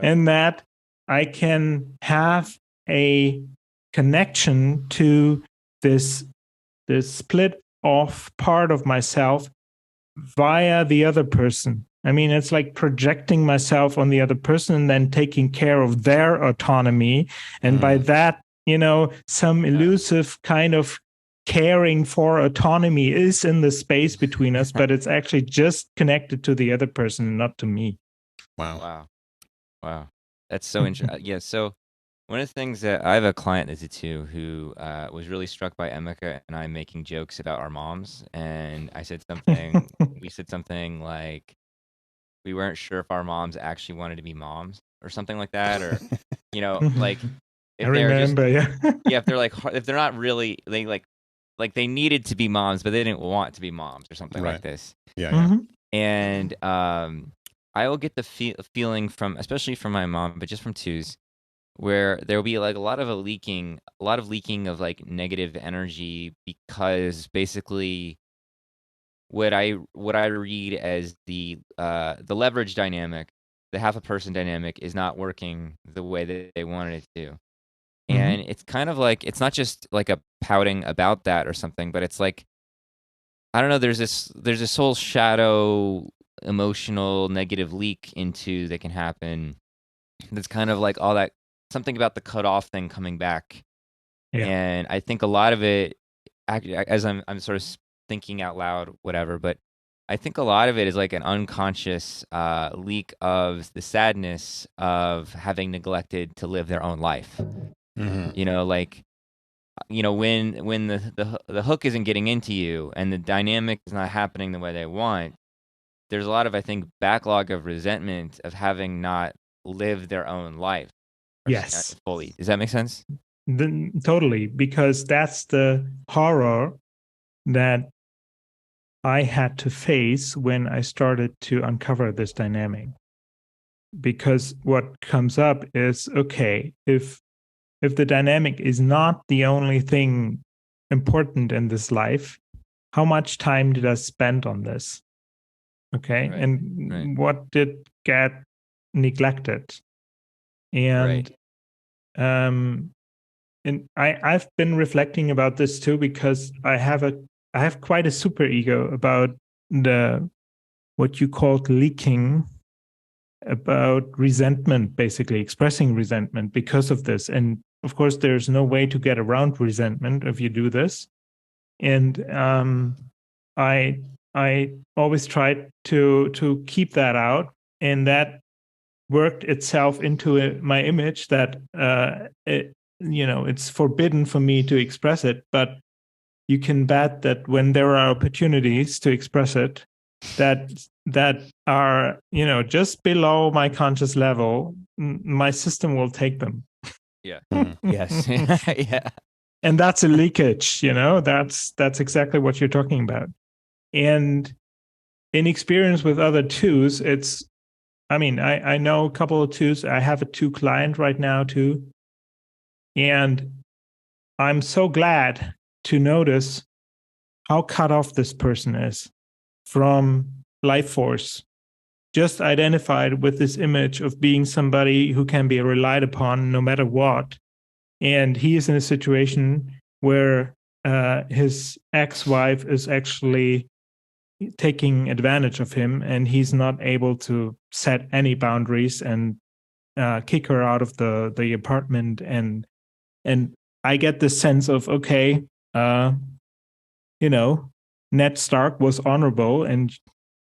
and that I can have a connection to this split off part of myself via the other person. I mean, it's like projecting myself on the other person and then taking care of their autonomy. And by that, some elusive kind of caring for autonomy is in the space between us, but it's actually just connected to the other person, not to me. Wow. That's so interesting. Yeah. So one of the things that I have a client that's a 2 who was really struck by Emeka and I making jokes about our moms. And I said something, we said something like, we weren't sure if our moms actually wanted to be moms or something like that. Or, like if I remember, if they're if they're not really, they like they needed to be moms, but they didn't want to be moms or something like this. Yeah. Mm-hmm. And I will get the feeling from, especially from my mom, but just from 2s, where there will be like a lot of leaking of like negative energy, because basically what I read as the leverage dynamic, the half a person dynamic, is not working the way that they wanted it to. And it's kind of like, it's not just like a pouting about that or something, but it's like, I don't know, there's this whole shadow emotional negative leak into that can happen. That's kind of like all that, something about the cutoff thing coming back. Yeah. And I think a lot of it, as I'm sort of thinking out loud, whatever, but I think a lot of it is like an unconscious leak of the sadness of having neglected to live their own life. You know, like, you know, when the hook isn't getting into you and the dynamic is not happening the way they want, there's a lot of, I think, backlog of resentment of having not lived their own life. Yes. Fully. Does that make sense? Totally, because that's the horror that I had to face when I started to uncover this dynamic. Because what comes up is, okay, if the dynamic is not the only thing important in this life, how much time did I spend on this? Okay. Right, and what did get neglected? And and I've been reflecting about this too, because I have quite a super ego about what you called leaking, about resentment, basically expressing resentment because of this. And of course, there's no way to get around resentment if you do this. And I always tried to keep that out, and that worked itself into my image that it's forbidden for me to express it. But you can bet that when there are opportunities to express it, that are just below my conscious level, my system will take them. Yeah. Yes. Yeah. And that's a leakage. That's exactly what you're talking about. And in experience with other twos, I know a couple of twos. I have a 2 client right now too, and I'm so glad to notice how cut off this person is from life force, just identified with this image of being somebody who can be relied upon no matter what. And he is in a situation where his ex-wife is actually taking advantage of him, and he's not able to set any boundaries and kick her out of the apartment. And I get this sense of, okay, Ned Stark was honorable, and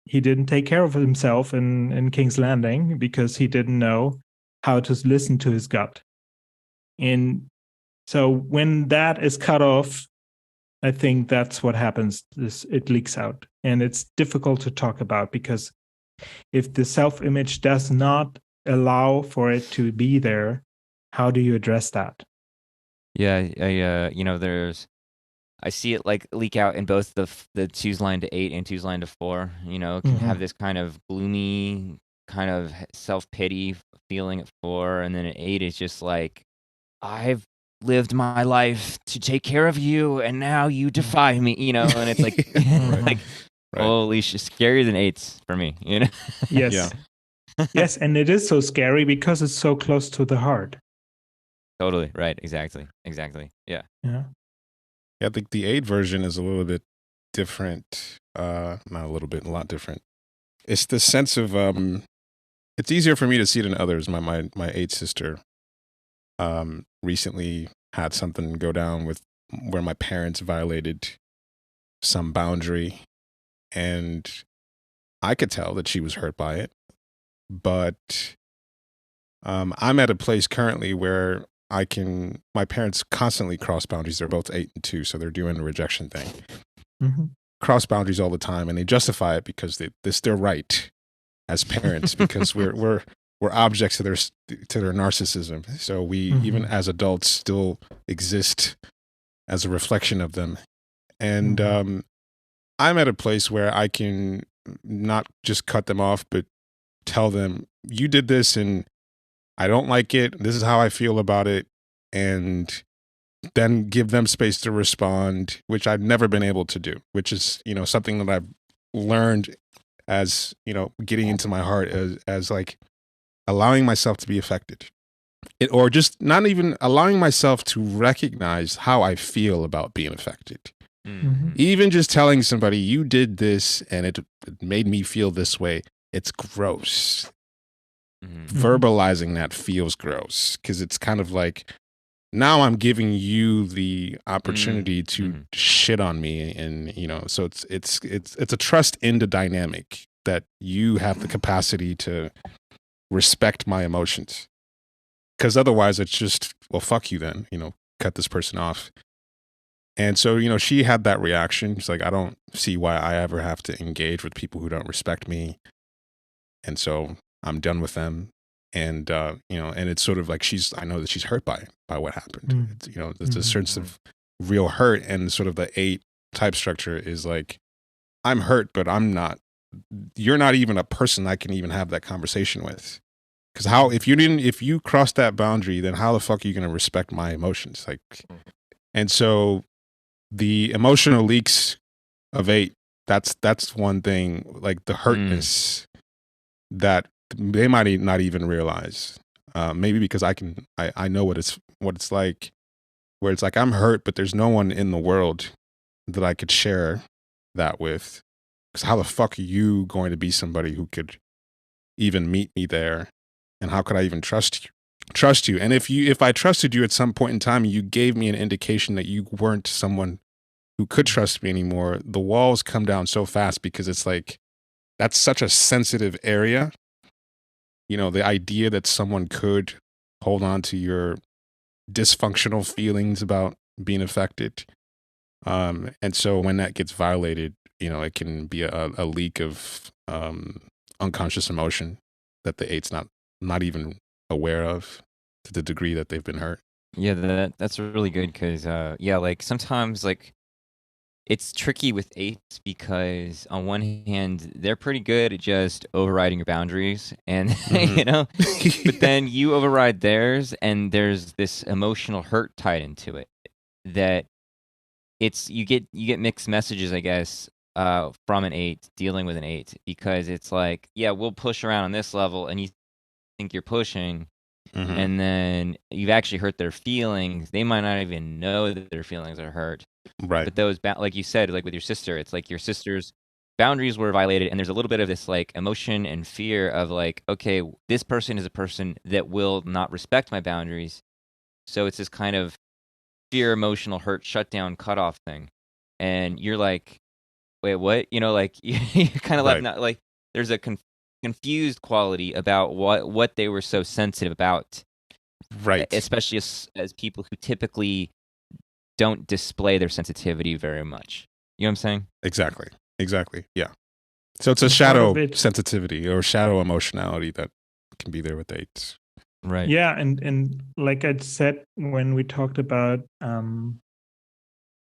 he didn't take care of himself in King's Landing because he didn't know how to listen to his gut. And so when that is cut off, I think that's what happens. It leaks out, and it's difficult to talk about, because if the self-image does not allow for it to be there, how do you address that? Yeah, I see it like leak out in both the 2's line to 8 and 2's line to 4. It can have this kind of gloomy, kind of self-pity feeling at 4, and then at 8 is just like, I've lived my life to take care of you, and now you defy me, and it's like, like, holy shit, scarier than 8s for me, Yes. Yeah. Yes, and it is so scary because it's so close to the heart. Totally, right, exactly, yeah. Yeah. Yeah, I think the 8 version is a little bit different. Not a little bit, a lot different. It's the sense of, it's easier for me to see than others. My 8 sister recently had something go down with where my parents violated some boundary, and I could tell that she was hurt by it. But I'm at a place currently where my parents constantly cross boundaries. They're both 8 and 2, so they're doing the rejection thing. Cross boundaries all the time, and they justify it because they're right as parents, because we're objects to their narcissism. So we, even as adults, still exist as a reflection of them. And I'm at a place where I can not just cut them off, but tell them, you did this, and I don't like it. This is how I feel about it. And then give them space to respond, which I've never been able to do, which is, something that I've learned as, getting into my heart as like allowing myself to be affected. Or just not even allowing myself to recognize how I feel about being affected. Mm-hmm. Even just telling somebody you did this and it made me feel this way, it's gross. Verbalizing that feels gross because it's kind of like, now I'm giving you the opportunity to shit on me, and so it's a trust in the dynamic that you have the capacity to respect my emotions. Because otherwise, it's just, well, fuck you then, cut this person off. And so, she had that reaction. She's like, I don't see why I ever have to engage with people who don't respect me. And so I'm done with them. And, and it's sort of like I know that she's hurt by what happened. It's a sense of real hurt. And sort of the 8 type structure is like, I'm hurt, but you're not even a person I can even have that conversation with. Because if you cross that boundary, then how the fuck are you going to respect my emotions? And so the emotional leaks of 8, that's one thing, like the hurtness that they might not even realize. Maybe because I know what it's like, where it's like I'm hurt, but there's no one in the world that I could share that with. Because how the fuck are you going to be somebody who could even meet me there? And how could I even trust you? And if I trusted you at some point in time, you gave me an indication that you weren't someone who could trust me anymore, the walls come down so fast because it's like, that's such a sensitive area. The idea that someone could hold on to your dysfunctional feelings about being affected. And so when that gets violated, it can be a leak of unconscious emotion that the 8's not even aware of, to the degree that they've been hurt. Yeah, that's really good because, like sometimes like it's tricky with 8s because on one hand, they're pretty good at just overriding your boundaries and, but then you override theirs and there's this emotional hurt tied into it that you get mixed messages, I guess, from an 8 dealing with an 8 because it's like, yeah, we'll push around on this level and you think you're pushing and then you've actually hurt their feelings. They might not even know that their feelings are hurt. Right. But those, like you said, like with your sister, it's like your sister's boundaries were violated and there's a little bit of this like emotion and fear of like, okay, this person is a person that will not respect my boundaries. So it's this kind of fear, emotional hurt, shutdown, cutoff thing. And you're like, wait, what? Like you're kind of like, not like there's a confused quality about what they were so sensitive about, right? Especially as people who typically don't display their sensitivity very much. You know what I'm saying? Exactly. Yeah. So it's a shadow sensitivity or shadow emotionality that can be there with 8s. Right. Yeah, and like I said when we talked about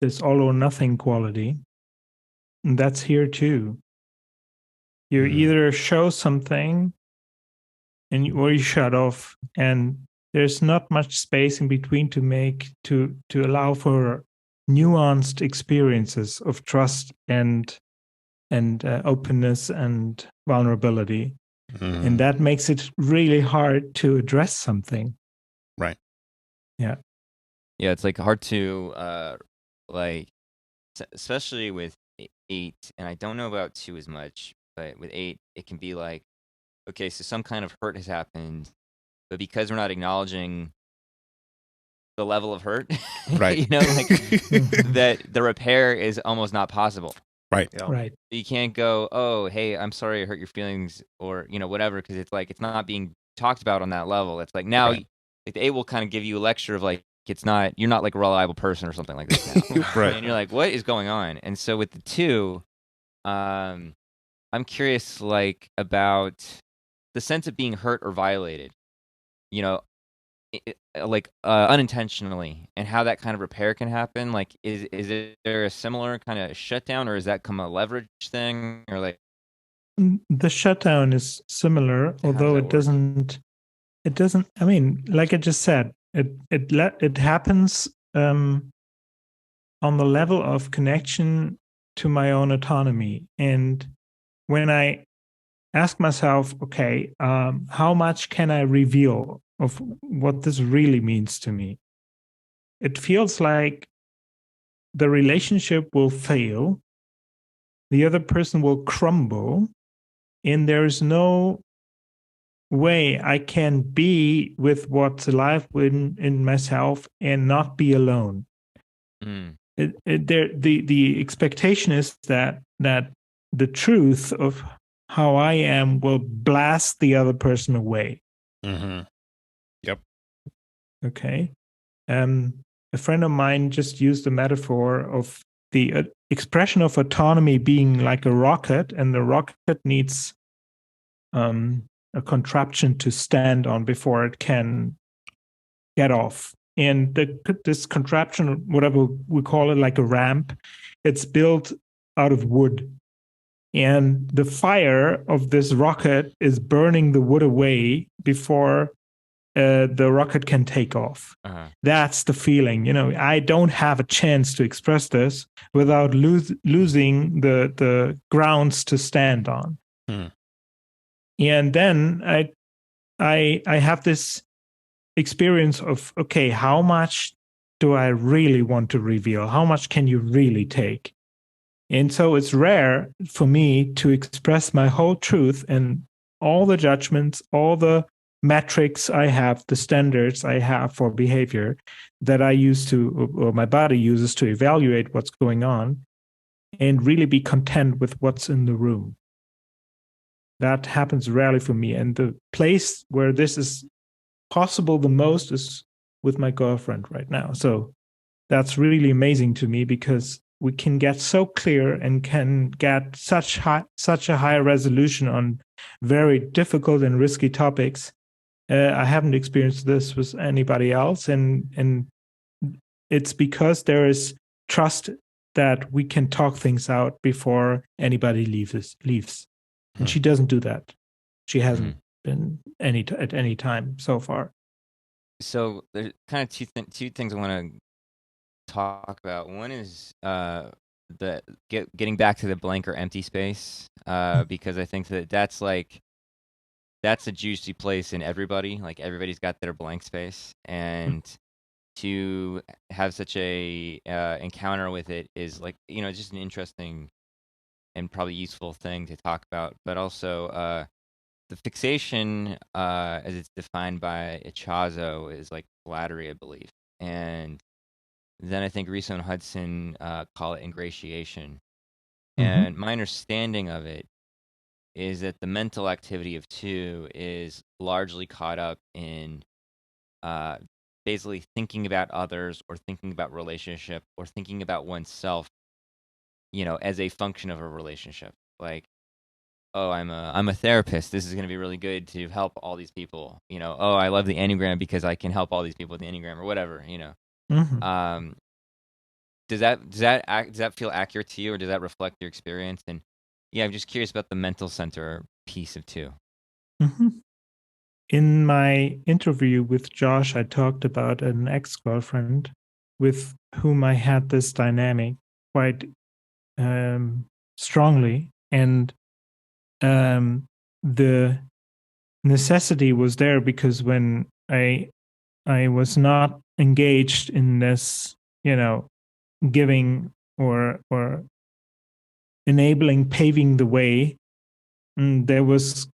this all or nothing quality, and that's here too. You either show something or you shut off, and there's not much space in between to allow for nuanced experiences of trust and openness and vulnerability. And that makes it really hard to address something. Right. Yeah. Yeah, it's like hard to like, especially with 8, and I don't know about 2 as much, but with 8, it can be like, okay, so some kind of hurt has happened, but because we're not acknowledging the level of hurt, right? Like that the repair is almost not possible. Right. Right. You can't go, oh, hey, I'm sorry I hurt your feelings, or whatever, because it's like it's not being talked about on that level. It's like now, like the 8 will kind of give you a lecture of like you're not like a reliable person or something like that now. Right. And you're like, what is going on? And so with the 2, I'm curious like about the sense of being hurt or violated, like unintentionally, and how that kind of repair can happen. Like, is there a similar kind of shutdown, or is that come a leverage thing, or like the shutdown is similar, although it doesn't it doesn't. I mean, like I just said, it happens on the level of connection to my own autonomy. And when I ask myself, okay, how much can I reveal of what this really means to me? It feels like the relationship will fail, the other person will crumble, and there's no way I can be with what's alive in myself and not be alone. The expectation is that the truth of how I am will blast the other person away. Yep. Okay. A friend of mine just used the metaphor of the expression of autonomy being like a rocket, and the rocket needs a contraption to stand on before it can get off. And this contraption, whatever we call it, like a ramp, it's built out of wood. And the fire of this rocket is burning the wood away before the rocket can take off. That's the feeling. I don't have a chance to express this without losing the grounds to stand on. And then I have this experience of, okay, how much do I really want to reveal? How much can you really take? And so it's rare for me to express my whole truth and all the judgments, all the metrics I have, the standards I have for behavior that I use to, or my body uses to evaluate what's going on, and really be content with what's in the room. That happens rarely for me. And the place where this is possible the most is with my girlfriend right now. So that's really amazing to me, because we can get so clear and can get such a high resolution on very difficult and risky topics. I haven't experienced this with anybody else, and it's because there is trust that we can talk things out before anybody leaves. And she doesn't do that. She hasn't been at any time so far. So there's kind of two things I want to talk about. One is getting back to the blank or empty space, because I think that's a juicy place in everybody. Like, everybody's got their blank space, and to have such a encounter with it is just an interesting and probably useful thing to talk about. But also the fixation, as it's defined by Echazo, is like flattery, I believe. And then I think Riso and Hudson call it ingratiation. And my understanding of it is that the mental activity of two is largely caught up in basically thinking about others, or thinking about relationship, or thinking about oneself, as a function of a relationship. Like, oh, I'm a therapist. This is going to be really good to help all these people. Oh, I love the Enneagram because I can help all these people with the Enneagram, or whatever. Does that feel accurate to you, or does that reflect your experience? And I'm just curious about the mental center piece of two. In my interview with Josh, I talked about an ex-girlfriend with whom I had this dynamic quite strongly, and the necessity was there because when I was not engaged in this, giving or enabling, paving the way, there was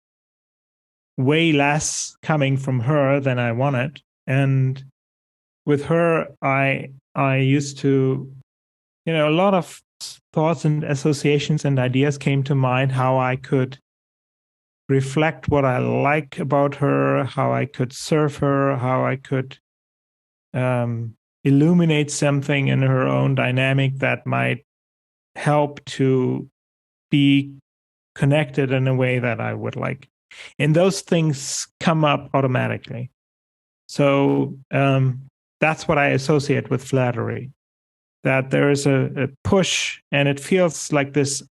way less coming from her than I wanted. And with her, I used to, a lot of thoughts and associations and ideas came to mind, how I could reflect what I like about her, how I could serve her, how I could illuminate something in her own dynamic that might help to be connected in a way that I would like. And those things come up automatically. So that's what I associate with flattery, that there is a push, and it feels like this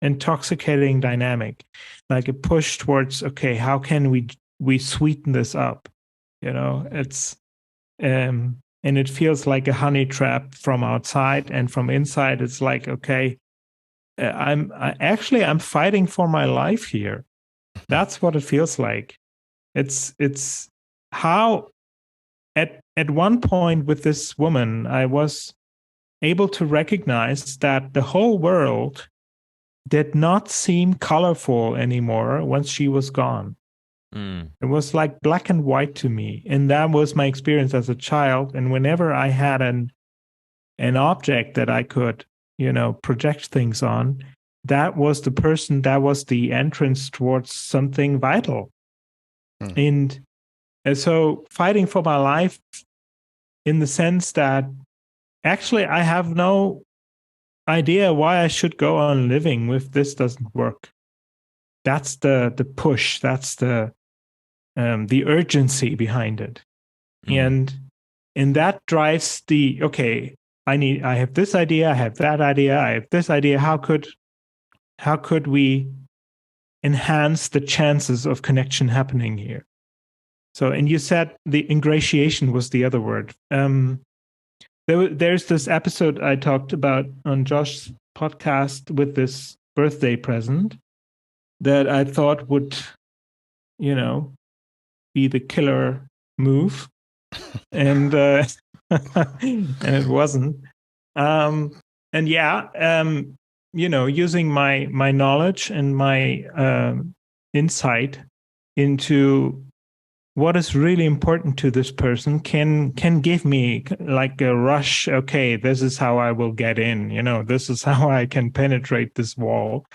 intoxicating dynamic, like a push towards, okay, how can we sweeten this up? It's and it feels like a honey trap from outside, and from inside it's like, okay, I'm fighting for my life here. That's what it feels like. It's how at one point with this woman, I was able to recognize that the whole world did not seem colorful anymore once she was gone. It was like black and white to me. And that was my experience as a child. And whenever I had an object that I could, project things on, that was the person, that was the entrance towards something vital. And so fighting for my life in the sense that actually I have no idea why I should go on living if this doesn't work. That's the push. That's the urgency behind it. And that drives the, okay, I have this idea, I have that idea, I have this idea. How could we enhance the chances of connection happening here? So, and you said the ingratiation was the other word. There's this episode I talked about on Josh's podcast with this birthday present that I thought would, be the killer move, and and it wasn't. Using my knowledge and my insight into what is really important to this person can give me like a rush. Okay, this is how I will get in. This is how I can penetrate this wall,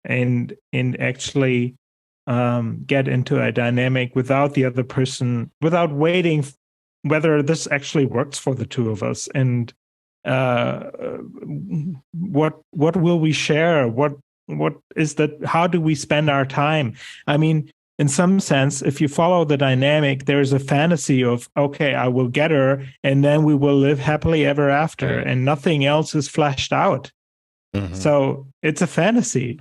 and actually get into a dynamic without the other person, without waiting whether this actually works for the two of us, and what will we share? What is that? How do we spend our time? I mean, in some sense, if you follow the dynamic, there's a fantasy of, okay, I will get her, and then we will live happily ever after, and nothing else is fleshed out. So it's a fantasy.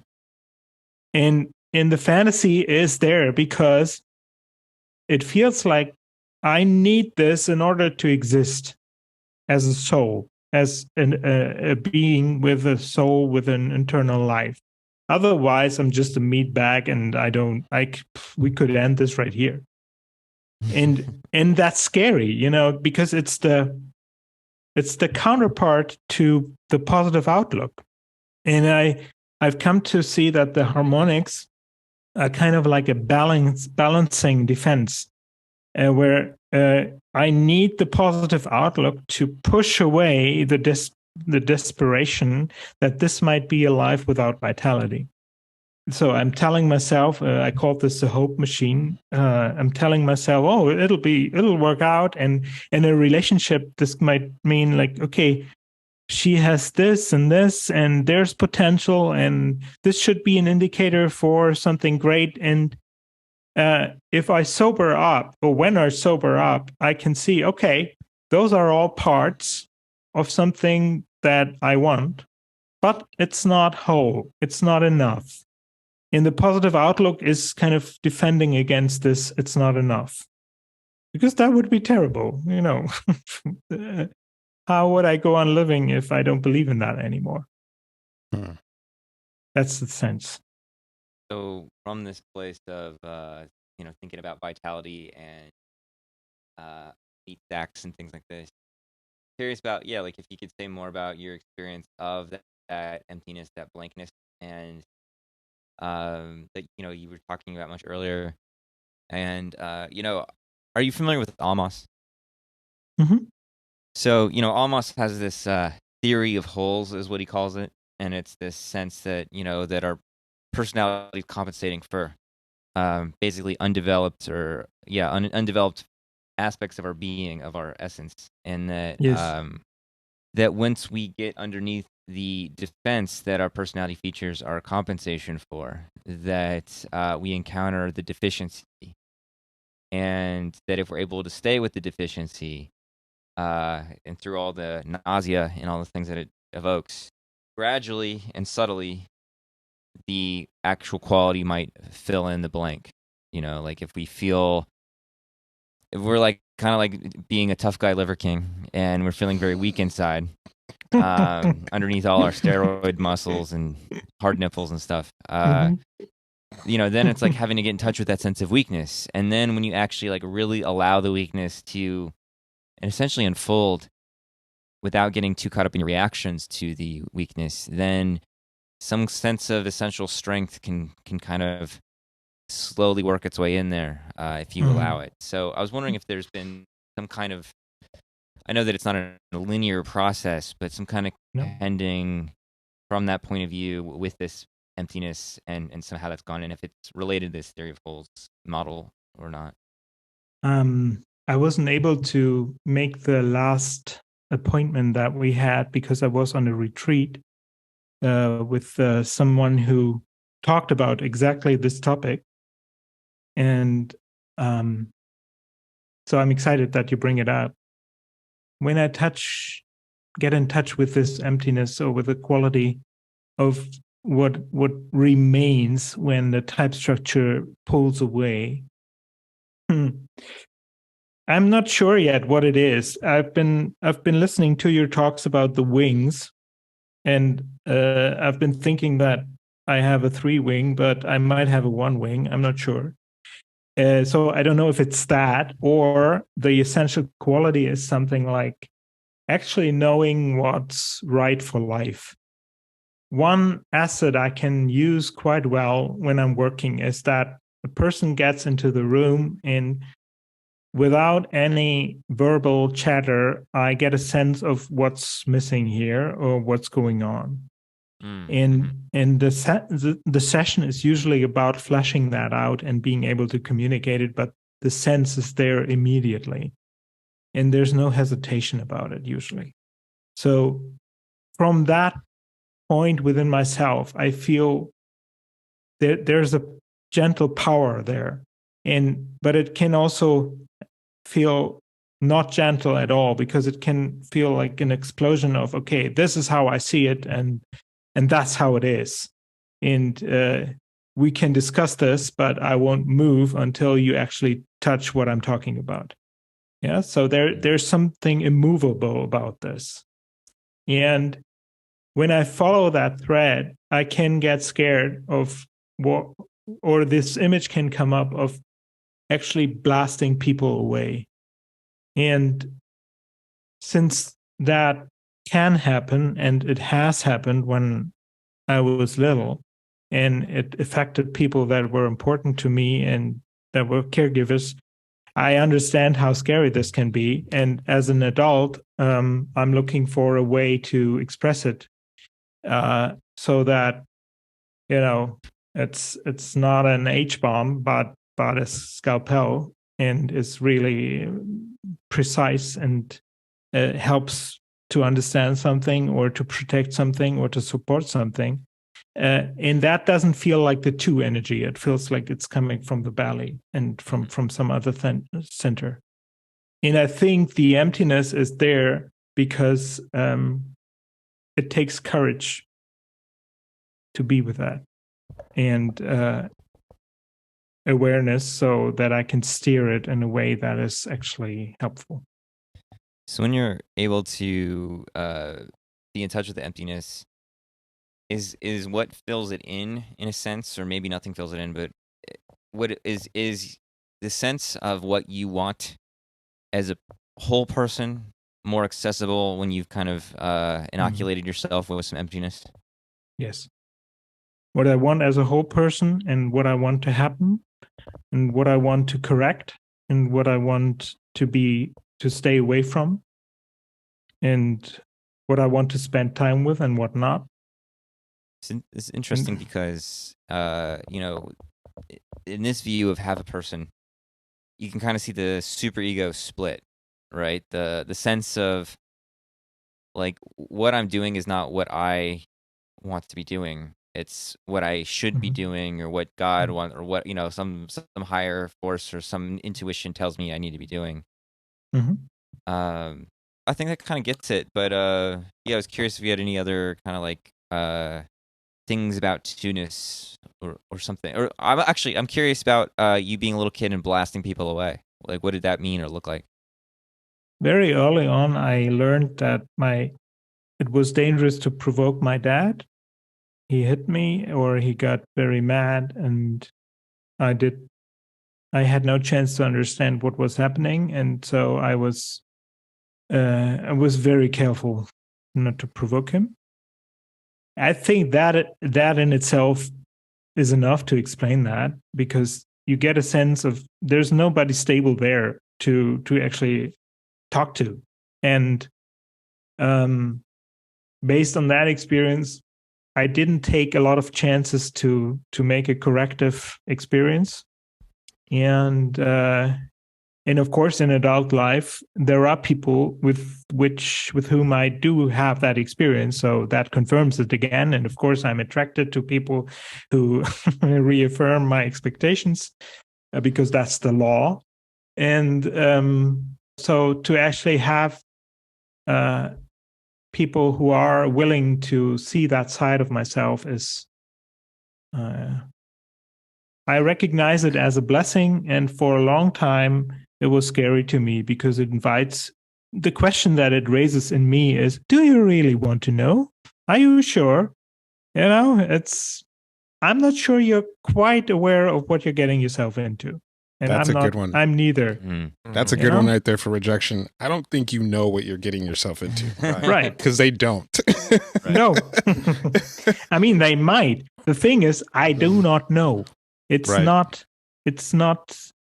And the fantasy is there because it feels like I need this in order to exist as a soul, as a being with a soul, with an internal life. Otherwise, I'm just a meat bag, and we could end this right here. And that's scary, because it's the counterpart to the positive outlook. And I've come to see that the harmonics are kind of like a balancing defense, where I need the positive outlook to push away the desperation that this might be a life without vitality. So I'm telling myself, I call this the hope machine. I'm telling myself, oh, it'll work out. And in a relationship, this might mean like, okay, she has this, and there's potential, and this should be an indicator for something great. And if I sober up, or when I sober up, I can see, okay, those are all parts of something that I want, but it's not whole. It's not enough. And the positive outlook is kind of defending against this. It's not enough, because that would be terrible. How would I go on living if I don't believe in that anymore? That's the sense. So from this place of thinking about vitality and meat stacks and things like this, curious about like if you could say more about your experience of that emptiness, that blankness, and that you were talking about much earlier. And are you familiar with Almaas? Mm-hmm. So Almaas has this theory of holes, is what he calls it, and it's this sense that that our personality is compensating for basically undeveloped undeveloped aspects of our being, of our essence, and that that once we get underneath the defense that our personality features are compensation for, that we encounter the deficiency, and that if we're able to stay with the deficiency and through all the nausea and all the things that it evokes, gradually and subtly, the actual quality might fill in the blank. Like if we feel we're like kind of like being a tough guy liver king, and we're feeling very weak inside, underneath all our steroid muscles and hard nipples and stuff. Then it's like having to get in touch with that sense of weakness. And then when you actually like really allow the weakness to essentially unfold without getting too caught up in your reactions to the weakness, then some sense of essential strength can kind of slowly work its way in there if you allow it. So I was wondering if there's been some kind of, I know that it's not a linear process, but some kind of ending from that point of view with this emptiness and somehow that's gone, and if it's related to this theory of wholes model or not. I wasn't able to make the last appointment that we had because I was on a retreat with someone who talked about exactly this topic. And so I'm excited that you bring it up. When I get in touch with this emptiness or with the quality of what remains when the type structure pulls away, I'm not sure yet what it is. I've been listening to your talks about the wings, and I've been thinking that I have a 3-wing, but I might have a 1-wing. I'm not sure. So I don't know if it's that, or the essential quality is something like actually knowing what's right for life. One asset I can use quite well when I'm working is that a person gets into the room and without any verbal chatter, I get a sense of what's missing here or what's going on. And the session is usually about fleshing that out and being able to communicate it, but the sense is there immediately. And there's no hesitation about it usually. So from that point within myself, I feel there's a gentle power there. But it can also feel not gentle at all, because it can feel like an explosion of, okay, this is how I see it, and that's how it is. And we can discuss this, but I won't move until you actually touch what I'm talking about. Yeah, so there's something immovable about this. And when I follow that thread, I can get scared of what, or this image can come up of actually blasting people away. And since that can happen, and it has happened when I was little, and it affected people that were important to me and that were caregivers, I understand how scary this can be. And as an adult, I'm looking for a way to express it so that, it's not an H-bomb, but a scalpel, and is really precise and helps to understand something or to protect something or to support something. And that doesn't feel like the two energy. It feels like it's coming from the belly and from some other center. And I think the emptiness is there because it takes courage to be with that, and awareness, so that I can steer it in a way that is actually helpful. So when you're able to be in touch with the emptiness, is what fills it in a sense, or maybe nothing fills it in, but what is the sense of what you want as a whole person more accessible when you've kind of inoculated yourself with some emptiness? Yes. What I want as a whole person, and what I want to happen, and what I want to correct, and what I want to stay away from, and what I want to spend time with and what not. It's interesting because, in this view of half a person, you can kind of see the superego split, right? The sense of, like, what I'm doing is not what I want to be doing. It's what I should be doing, or what God wants, or what, some higher force or some intuition tells me I need to be doing. I think that kind of gets it. But I was curious if you had any other kind of like things about two-ness or something. Or I'm curious about you being a little kid and blasting people away. Like, what did that mean or look like? Very early on, I learned that it was dangerous to provoke my dad. He hit me, or he got very mad, and I had no chance to understand what was happening, and so I was very careful not to provoke him. I think that in itself is enough to explain that, because you get a sense of there's nobody stable there to actually talk to, and based on that experience, I didn't take a lot of chances to make a corrective experience, and of course, in adult life, there are people with whom I do have that experience, so that confirms it again. And of course, I'm attracted to people who reaffirm my expectations, because that's the law. And so to actually have people who are willing to see that side of myself is, I recognize it as a blessing. And for a long time, it was scary to me, because it invites, the question that it raises in me is, do you really want to know? Are you sure? You know, I'm not sure you're quite aware of what you're getting yourself into. And That's I'm a not, good one. I'm neither. That's a good one right there for rejection. I don't think you know what you're getting yourself into. Right. Because they don't. No. I mean, they might. The thing is, I do not know. It's not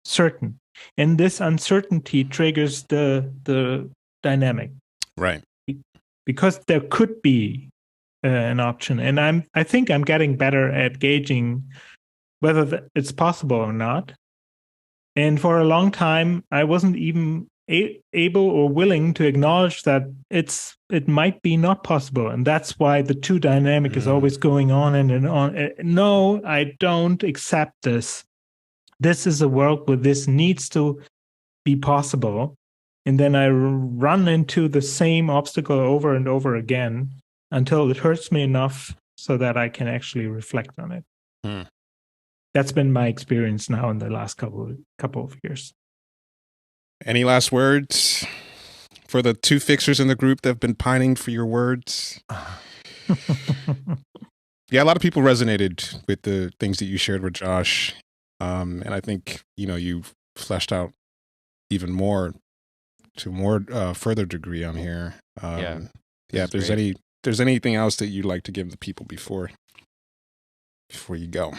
certain. And this uncertainty triggers the dynamic. Right. Because there could be an option. And I think I'm getting better at gauging whether it's possible or not. And for a long time, I wasn't even able or willing to acknowledge that it might be not possible. And that's why the two dynamic is always going on and on. No, I don't accept this. This is a world where this needs to be possible. And then I run into the same obstacle over and over again until it hurts me enough so that I can actually reflect on it. That's been my experience now in the last couple of years. Any last words for the two fixers in the group that have been pining for your words? Yeah, a lot of people resonated with the things that you shared with Josh. And I think, you've fleshed out even more to more further degree on here. If there's anything else that you'd like to give the people before you go.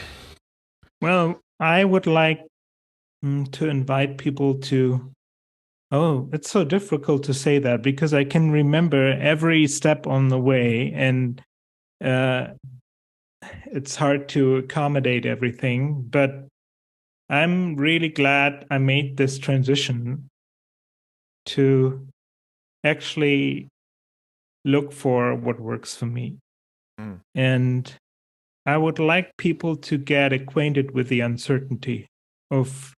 Well, I would like to invite people to, it's so difficult to say that, because I can remember every step on the way, and it's hard to accommodate everything, but I'm really glad I made this transition to actually look for what works for me. And I would like people to get acquainted with the uncertainty of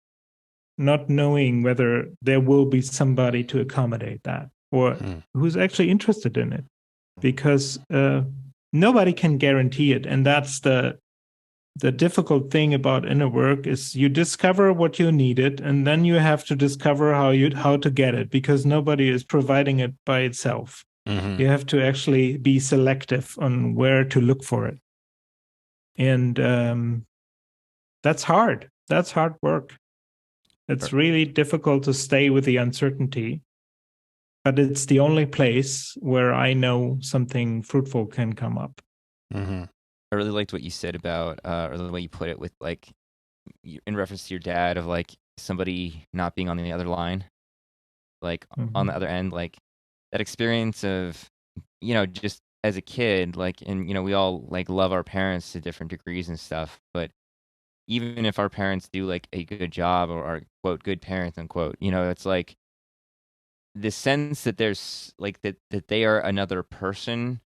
not knowing whether there will be somebody to accommodate that, or who's actually interested in it, because nobody can guarantee it. And that's the difficult thing about inner work, is you discover what you needed, and then you have to discover how to get it, because nobody is providing it by itself. You have to actually be selective on where to look for it. And that's hard. That's hard work. It's really difficult to stay with the uncertainty, but it's the only place where I know something fruitful can come up. I really liked what you said about, or the way you put it with, like, in reference to your dad, of like somebody not being on the other line, like on the other end, like that experience of, just as a kid, like, and, we all like love our parents to different degrees and stuff, but even if our parents do like a good job, or are, quote, good parents, unquote, it's like the sense that there's like that they are another person,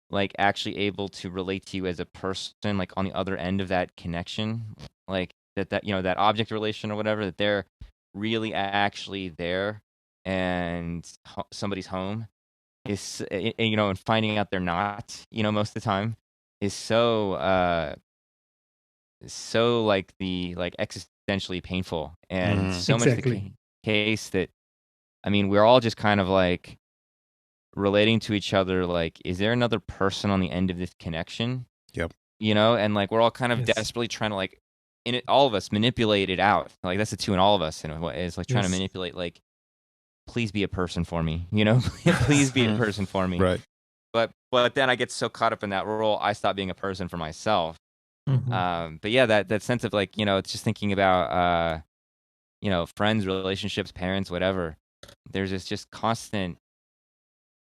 like actually able to relate to you as a person, like on the other end of that connection, like that that object relation or whatever, that they're really actually there, and somebody's home is, and finding out they're not, most of the time, is so like existentially painful, and so much case that, I mean, we're all just kind of like relating to each other. Like, is there another person on the end of this connection? Yep. You know, and like we're all kind of Yes. desperately trying to like, in it, all of us manipulate it out. Like that's the two in all of us, and what is like trying to Yes. manipulate. Like, please be a person for me. You know, please be a person for me. Right. But then I get so caught up in that role, I stop being a person for myself. Mhm. But yeah, that sense of like, you know, it's just thinking about, you know, friends, relationships, parents, whatever. There's this just constant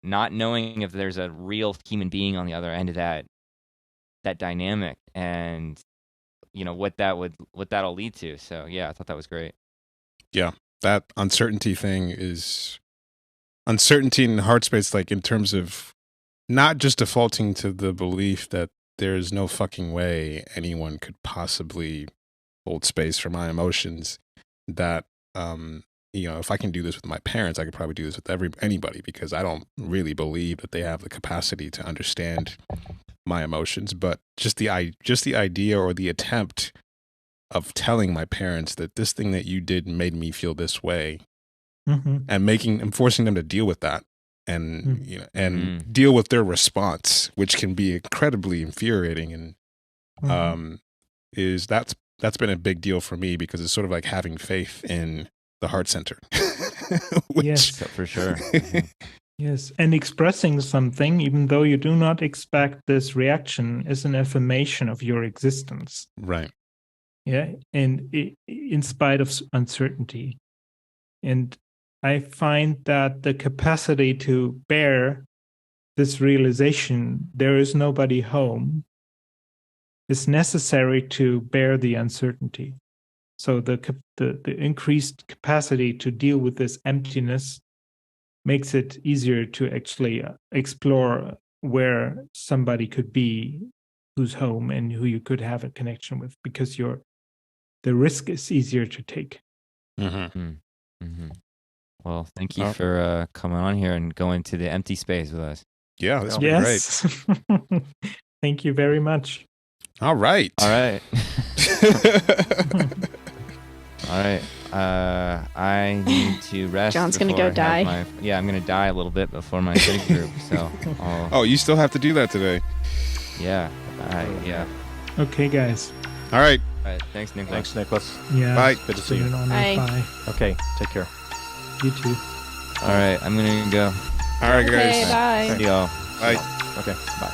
not knowing if there's a real human being on the other end of that dynamic, and you know what that'll lead to. So yeah, I thought that was great. Yeah, that uncertainty thing is uncertainty in the heart space, like in terms of not just defaulting to the belief that there's no fucking way anyone could possibly hold space for my emotions, that you know, if I can do this with my parents, I could probably do this with anybody, because I don't really believe that they have the capacity to understand my emotions. But just the idea or the attempt of telling my parents that this thing that you did made me feel this way, Mhm. and forcing them to deal with that, and you know, and deal with their response, which can be incredibly infuriating, and that's been a big deal for me, because it's sort of like having faith in the heart center. Yes. For sure. Yes, and expressing something, even though you do not expect this reaction, is an affirmation of your existence. Right. Yeah, and in spite of uncertainty. And I find that the capacity to bear this realization, there is nobody home, is necessary to bear the uncertainty. So the increased capacity to deal with this emptiness makes it easier to actually explore where somebody could be who's home and who you could have a connection with, because the risk is easier to take. Well, thank you for coming on here and going to the empty space with us. Yeah, this was great. Thank you very much. All right. All right. I need to rest. John's gonna go die. I'm gonna die a little bit before my big group. So. Oh, you still have to do that today. Yeah. Yeah. Okay, guys. All right. All right. Thanks, Niklas. Thanks, Niklas. Yeah. Bye. Good to see you. Bye. Bye. Okay, take care. You too. All right. I'm gonna go. All right, Okay, guys. bye. See y'all. Bye. Okay, bye.